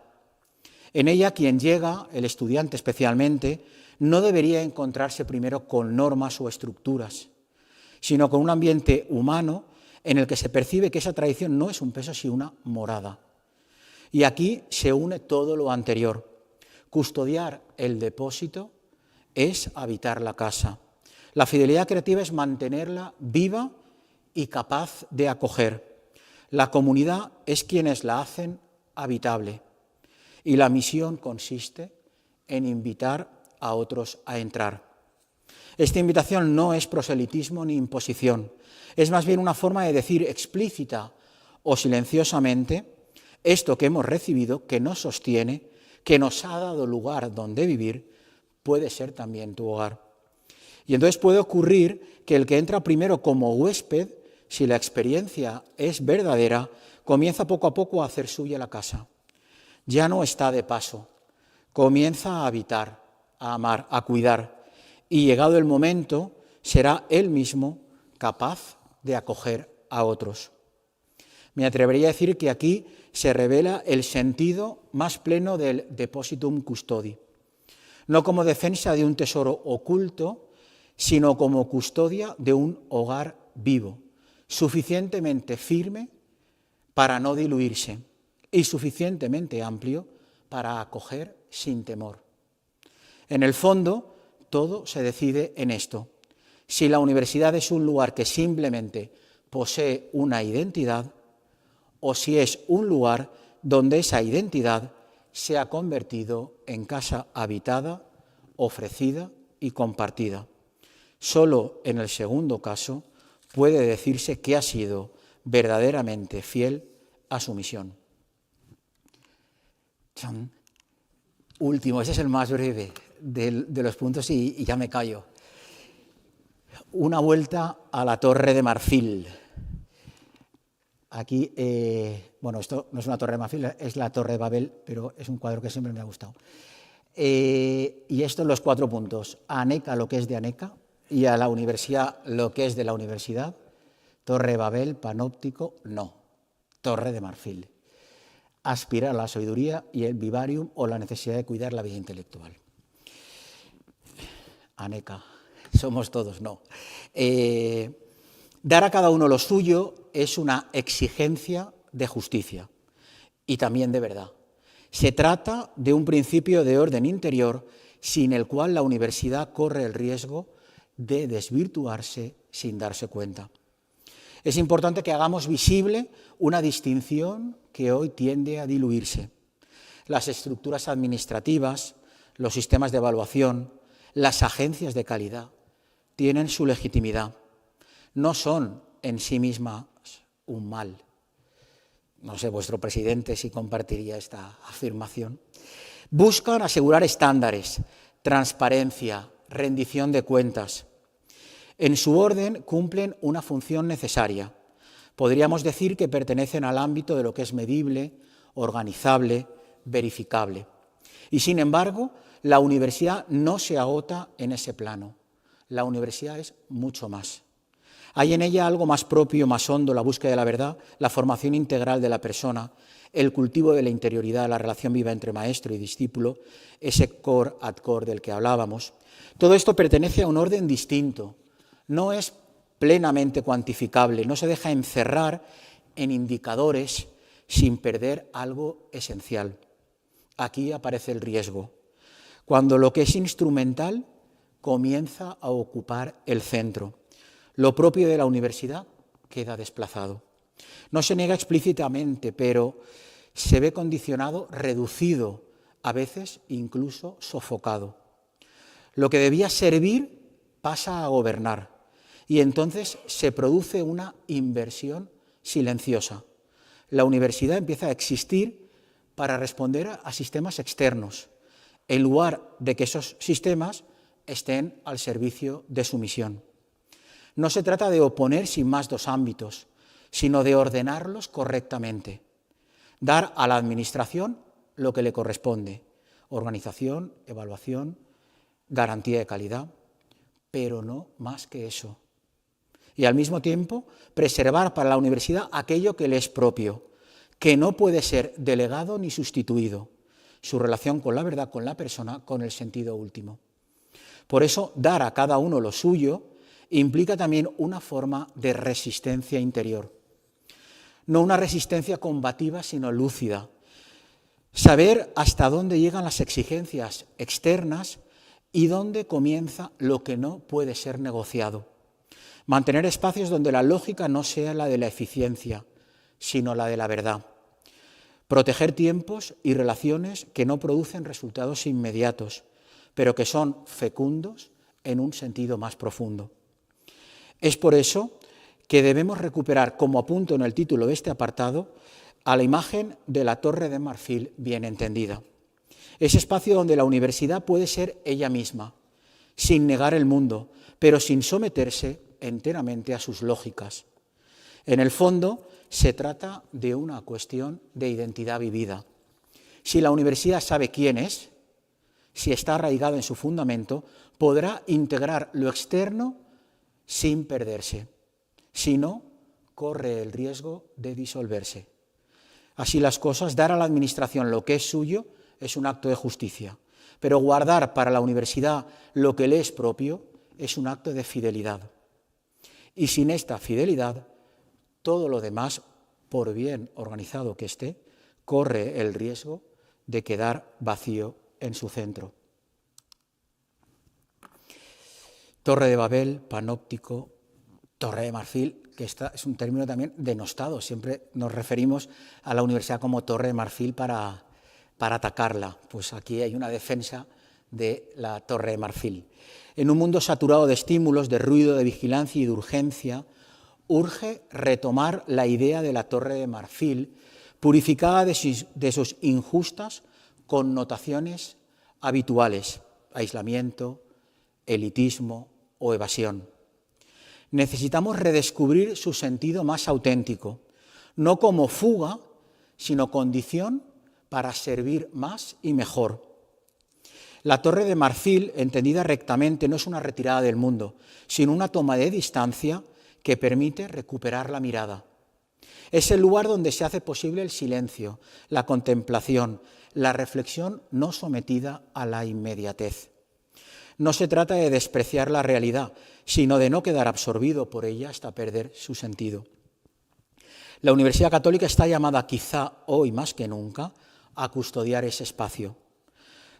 En ella, quien llega, el estudiante especialmente, no debería encontrarse primero con normas o estructuras, sino con un ambiente humano en el que se percibe que esa tradición no es un peso, sino una morada. Y aquí se une todo lo anterior. Custodiar el depósito es habitar la casa. La fidelidad creativa es mantenerla viva y capaz de acoger. La comunidad es quienes la hacen habitable. Y la misión consiste en invitar a otros a entrar. Esta invitación no es proselitismo ni imposición, es más bien una forma de decir explícita o silenciosamente esto que hemos recibido, que nos sostiene, que nos ha dado lugar donde vivir, puede ser también tu hogar. Y entonces puede ocurrir que el que entra primero como huésped, si la experiencia es verdadera, comienza poco a poco a hacer suya la casa. Ya no está de paso, comienza a habitar, a amar, a cuidar, y llegado el momento será él mismo capaz de acoger a otros. Me atrevería a decir que aquí se revela el sentido más pleno del depositum custodi, no como defensa de un tesoro oculto, sino como custodia de un hogar vivo, suficientemente firme para no diluirse y suficientemente amplio para acoger sin temor. En el fondo, todo se decide en esto. Si la universidad es un lugar que simplemente posee una identidad, o si es un lugar donde esa identidad se ha convertido en casa habitada, ofrecida y compartida. Solo en el segundo caso puede decirse que ha sido verdaderamente fiel a su misión. Último, ese es el más breve de los puntos y ya me callo. Una vuelta a la Torre de Marfil. Aquí, esto no es una Torre de Marfil, es la Torre de Babel, pero es un cuadro que siempre me ha gustado. Y esto los 4 puntos. A Aneca lo que es de Aneca y a la universidad lo que es de la universidad. Torre de Babel, panóptico, no. Torre de Marfil. Aspirar a la sabiduría y el vivarium o la necesidad de cuidar la vida intelectual. Aneca, somos todos, no. Dar a cada uno lo suyo es una exigencia de justicia y también de verdad. Se trata de un principio de orden interior sin el cual la universidad corre el riesgo de desvirtuarse sin darse cuenta. Es importante que hagamos visible una distinción que hoy tiende a diluirse. Las estructuras administrativas, los sistemas de evaluación, las agencias de calidad tienen su legitimidad. No son en sí mismas un mal. No sé, vuestro presidente si compartiría esta afirmación. Buscan asegurar estándares, transparencia, rendición de cuentas. En su orden cumplen una función necesaria. Podríamos decir que pertenecen al ámbito de lo que es medible, organizable, verificable. Y sin embargo, la universidad no se agota en ese plano. La universidad es mucho más. Hay en ella algo más propio, más hondo, la búsqueda de la verdad, la formación integral de la persona, el cultivo de la interioridad, la relación viva entre maestro y discípulo, ese cor ad cor del que hablábamos. Todo esto pertenece a un orden distinto, no es plenamente cuantificable, no se deja encerrar en indicadores sin perder algo esencial. Aquí aparece el riesgo, cuando lo que es instrumental comienza a ocupar el centro. Lo propio de la universidad queda desplazado. No se niega explícitamente, pero se ve condicionado, reducido, a veces incluso sofocado. Lo que debía servir pasa a gobernar y entonces se produce una inversión silenciosa. La universidad empieza a existir para responder a sistemas externos, en lugar de que esos sistemas estén al servicio de su misión. No se trata de oponer sin más 2 ámbitos, sino de ordenarlos correctamente. Dar a la administración lo que le corresponde, organización, evaluación, garantía de calidad, pero no más que eso. Y al mismo tiempo preservar para la universidad aquello que le es propio, que no puede ser delegado ni sustituido, su relación con la verdad, con la persona, con el sentido último. Por eso, dar a cada uno lo suyo implica también una forma de resistencia interior. No una resistencia combativa, sino lúcida. Saber hasta dónde llegan las exigencias externas y dónde comienza lo que no puede ser negociado. Mantener espacios donde la lógica no sea la de la eficiencia, sino la de la verdad. Proteger tiempos y relaciones que no producen resultados inmediatos, pero que son fecundos en un sentido más profundo. Es por eso que debemos recuperar, como apunto en el título de este apartado, a la imagen de la Torre de Marfil bien entendida. Ese espacio donde la universidad puede ser ella misma, sin negar el mundo, pero sin someterse enteramente a sus lógicas. En el fondo, se trata de una cuestión de identidad vivida. Si la universidad sabe quién es, si está arraigada en su fundamento, podrá integrar lo externo sin perderse. Si no, corre el riesgo de disolverse. Así las cosas, dar a la administración lo que es suyo es un acto de justicia, pero guardar para la universidad lo que le es propio es un acto de fidelidad. Y sin esta fidelidad, todo lo demás, por bien organizado que esté, corre el riesgo de quedar vacío en su centro. Torre de Babel, panóptico, Torre de Marfil, que es un término también denostado. Siempre nos referimos a la universidad como Torre de Marfil para atacarla. Pues aquí hay una defensa de la Torre de Marfil. En un mundo saturado de estímulos, de ruido, de vigilancia y de urgencia, urge retomar la idea de la Torre de Marfil, purificada de sus injustas connotaciones habituales, aislamiento, elitismo o evasión. Necesitamos redescubrir su sentido más auténtico, no como fuga, sino condición para servir más y mejor. La Torre de Marfil, entendida rectamente, no es una retirada del mundo, sino una toma de distancia que permite recuperar la mirada. Es el lugar donde se hace posible el silencio, la contemplación, la reflexión no sometida a la inmediatez. No se trata de despreciar la realidad, sino de no quedar absorbido por ella hasta perder su sentido. La Universidad Católica está llamada, quizá hoy más que nunca, a custodiar ese espacio.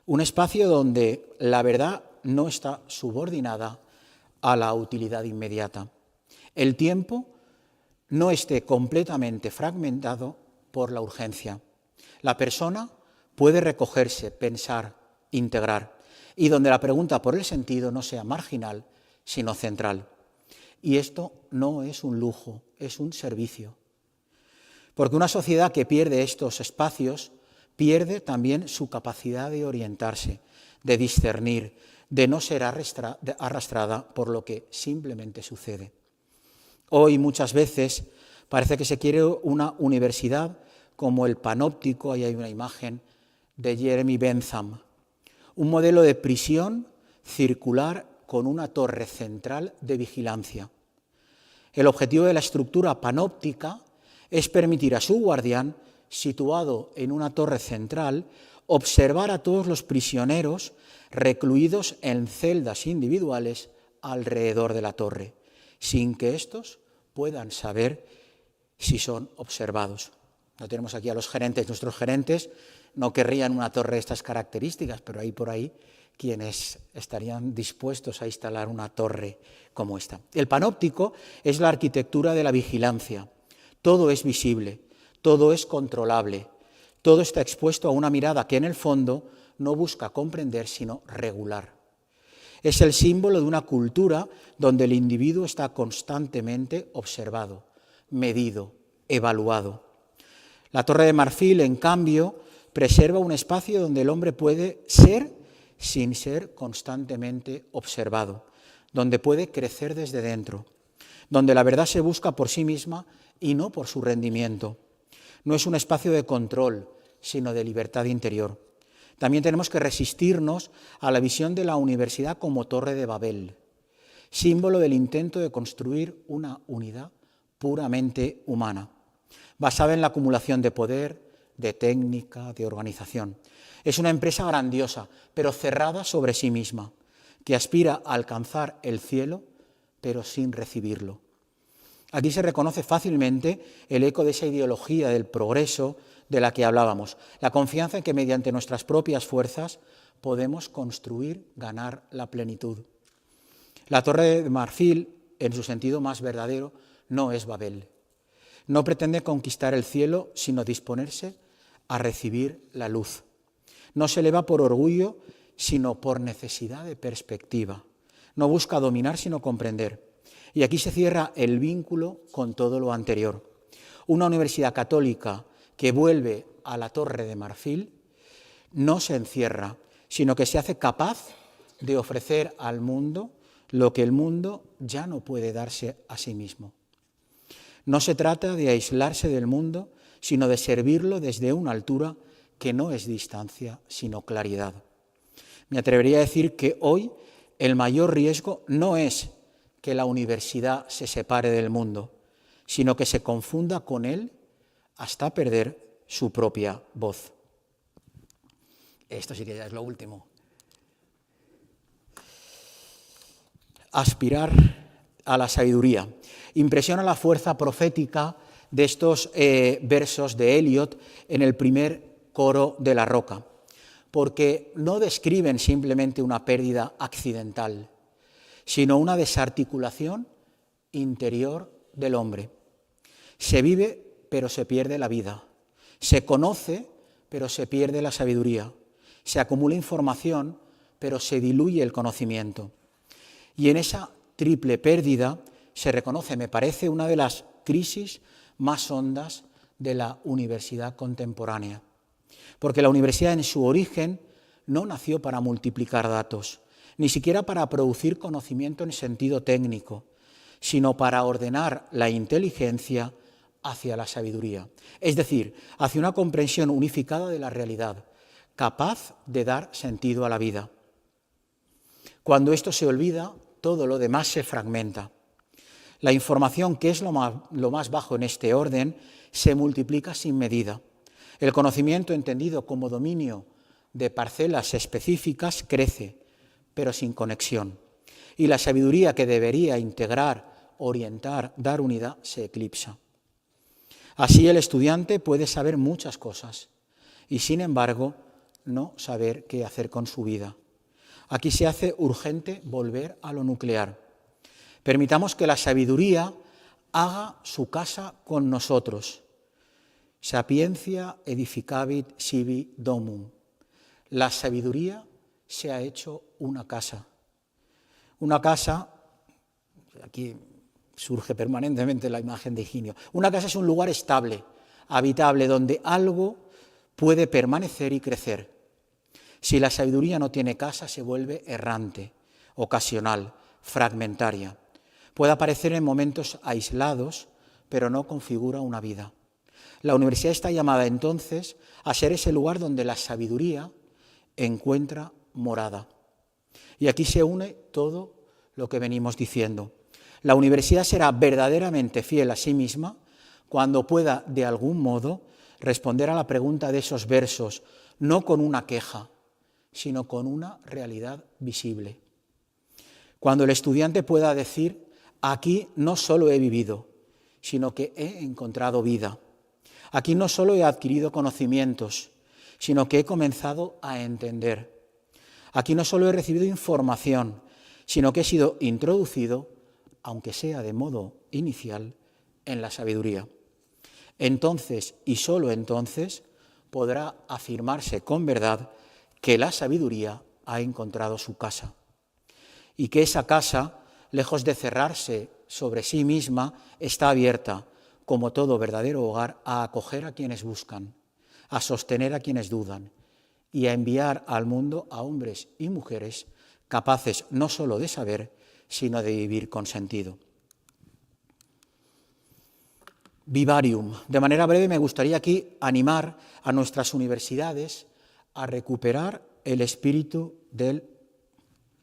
Un espacio donde la verdad no está subordinada a la utilidad inmediata. El tiempo no esté completamente fragmentado por la urgencia. La persona puede recogerse, pensar, integrar, y donde la pregunta por el sentido no sea marginal, sino central. Y esto no es un lujo, es un servicio. Porque una sociedad que pierde estos espacios pierde también su capacidad de orientarse, de discernir, de no ser arrastrada por lo que simplemente sucede. Hoy muchas veces parece que se quiere una universidad como el panóptico, ahí hay una imagen de Jeremy Bentham, un modelo de prisión circular con una torre central de vigilancia. El objetivo de la estructura panóptica es permitir a su guardián, situado en una torre central, observar a todos los prisioneros recluidos en celdas individuales alrededor de la torre, sin que éstos puedan saber si son observados. No tenemos aquí a los gerentes. Nuestros gerentes no querrían una torre de estas características, pero hay por ahí quienes estarían dispuestos a instalar una torre como esta. El panóptico es la arquitectura de la vigilancia. Todo es visible, todo es controlable, todo está expuesto a una mirada que en el fondo no busca comprender, sino regular. Es el símbolo de una cultura donde el individuo está constantemente observado, medido, evaluado. La Torre de Marfil, en cambio, preserva un espacio donde el hombre puede ser sin ser constantemente observado, donde puede crecer desde dentro, donde la verdad se busca por sí misma y no por su rendimiento. No es un espacio de control, sino de libertad interior. También tenemos que resistirnos a la visión de la universidad como Torre de Babel, símbolo del intento de construir una unidad puramente humana, basada en la acumulación de poder, de técnica, de organización. Es una empresa grandiosa, pero cerrada sobre sí misma, que aspira a alcanzar el cielo, pero sin recibirlo. Aquí se reconoce fácilmente el eco de esa ideología del progreso de la que hablábamos, la confianza en que mediante nuestras propias fuerzas podemos construir, ganar la plenitud. La Torre de Marfil, en su sentido más verdadero, no es Babel. No pretende conquistar el cielo, sino disponerse a recibir la luz. No se eleva por orgullo, sino por necesidad de perspectiva. No busca dominar, sino comprender. Y aquí se cierra el vínculo con todo lo anterior. Una universidad católica que vuelve a la Torre de Marfil no se encierra, sino que se hace capaz de ofrecer al mundo lo que el mundo ya no puede darse a sí mismo. No se trata de aislarse del mundo, sino de servirlo desde una altura que no es distancia, sino claridad. Me atrevería a decir que hoy el mayor riesgo no es que la universidad se separe del mundo, sino que se confunda con él hasta perder su propia voz. Esto sí que ya es lo último. Aspirar a la sabiduría. Impresiona la fuerza profética de estos versos de Eliot en el primer coro de La Roca, porque no describen simplemente una pérdida accidental, sino una desarticulación interior del hombre. Se vive, pero se pierde la vida. Se conoce, pero se pierde la sabiduría. Se acumula información, pero se diluye el conocimiento. Y en esa triple pérdida se reconoce, me parece, una de las crisis más hondas de la universidad contemporánea. Porque la universidad en su origen no nació para multiplicar datos, ni siquiera para producir conocimiento en sentido técnico, sino para ordenar la inteligencia hacia la sabiduría, es decir, hacia una comprensión unificada de la realidad, capaz de dar sentido a la vida. Cuando esto se olvida, todo lo demás se fragmenta. La información, que es lo más bajo en este orden, se multiplica sin medida. El conocimiento, entendido como dominio de parcelas específicas, crece, pero sin conexión. Y la sabiduría, que debería integrar, orientar, dar unidad, se eclipsa. Así el estudiante puede saber muchas cosas y, sin embargo, no saber qué hacer con su vida. Aquí se hace urgente volver a lo nuclear. Permitamos que la sabiduría haga su casa con nosotros. Sapientia edificavit sibi domum. La sabiduría se ha hecho una casa. Una casa, aquí surge permanentemente la imagen de Higinio. Una casa es un lugar estable, habitable, donde algo puede permanecer y crecer. Si la sabiduría no tiene casa, se vuelve errante, ocasional, fragmentaria. Puede aparecer en momentos aislados, pero no configura una vida. La universidad está llamada entonces a ser ese lugar donde la sabiduría encuentra morada. Y aquí se une todo lo que venimos diciendo. La universidad será verdaderamente fiel a sí misma cuando pueda, de algún modo, responder a la pregunta de esos versos, no con una queja, sino con una realidad visible. Cuando el estudiante pueda decir, aquí no solo he vivido, sino que he encontrado vida. Aquí no solo he adquirido conocimientos, sino que he comenzado a entender. Aquí no solo he recibido información, sino que he sido introducido, aunque sea de modo inicial, en la sabiduría. Entonces, y solo entonces, podrá afirmarse con verdad que la sabiduría ha encontrado su casa y que esa casa, lejos de cerrarse sobre sí misma, está abierta, como todo verdadero hogar, a acoger a quienes buscan, a sostener a quienes dudan y a enviar al mundo a hombres y mujeres capaces no solo de saber, sino de vivir con sentido. Vivarium. De manera breve me gustaría aquí animar a nuestras universidades a recuperar el espíritu del...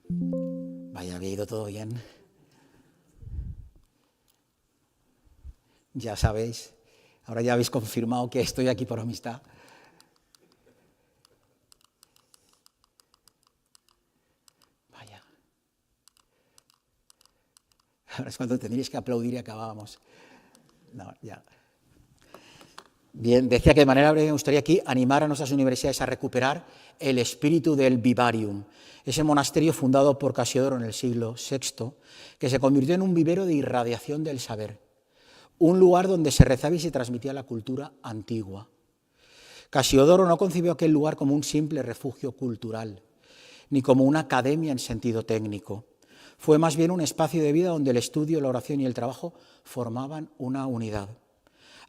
Vaya, había ido todo bien. Ya sabéis, ahora ya habéis confirmado que estoy aquí por amistad. Vaya. Ahora es cuando tendríais que aplaudir y acabábamos. No, ya. Bien, decía que de manera breve me gustaría aquí animar a nuestras universidades a recuperar el espíritu del vivarium, ese monasterio fundado por Casiodoro en el siglo VI, que se convirtió en un vivero de irradiación del saber, un lugar donde se rezaba y se transmitía la cultura antigua. Casiodoro no concibió aquel lugar como un simple refugio cultural, ni como una academia en sentido técnico. Fue más bien un espacio de vida donde el estudio, la oración y el trabajo formaban una unidad.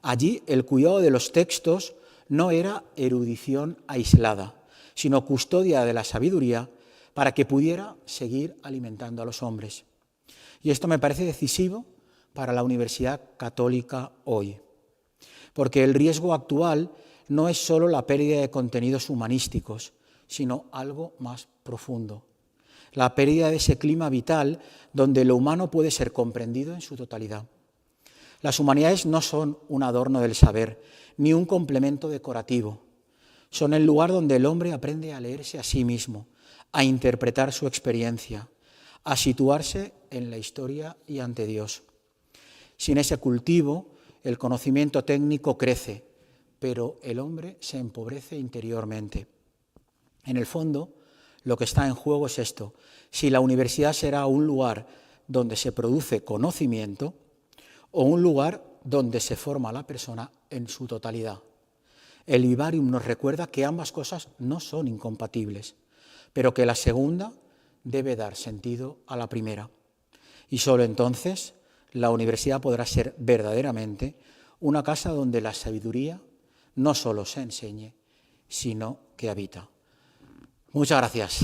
Allí el cuidado de los textos no era erudición aislada, sino custodia de la sabiduría para que pudiera seguir alimentando a los hombres. Y esto me parece decisivo para la Universidad Católica hoy, porque el riesgo actual no es solo la pérdida de contenidos humanísticos, sino algo más profundo, la pérdida de ese clima vital donde lo humano puede ser comprendido en su totalidad. Las humanidades no son un adorno del saber, ni un complemento decorativo. Son el lugar donde el hombre aprende a leerse a sí mismo, a interpretar su experiencia, a situarse en la historia y ante Dios. Sin ese cultivo, el conocimiento técnico crece, pero el hombre se empobrece interiormente. En el fondo, lo que está en juego es esto: si la universidad será un lugar donde se produce conocimiento, o un lugar donde se forma la persona en su totalidad. El vivarium nos recuerda que ambas cosas no son incompatibles, pero que la segunda debe dar sentido a la primera. Y solo entonces la universidad podrá ser verdaderamente una casa donde la sabiduría no solo se enseñe, sino que habita. Muchas gracias.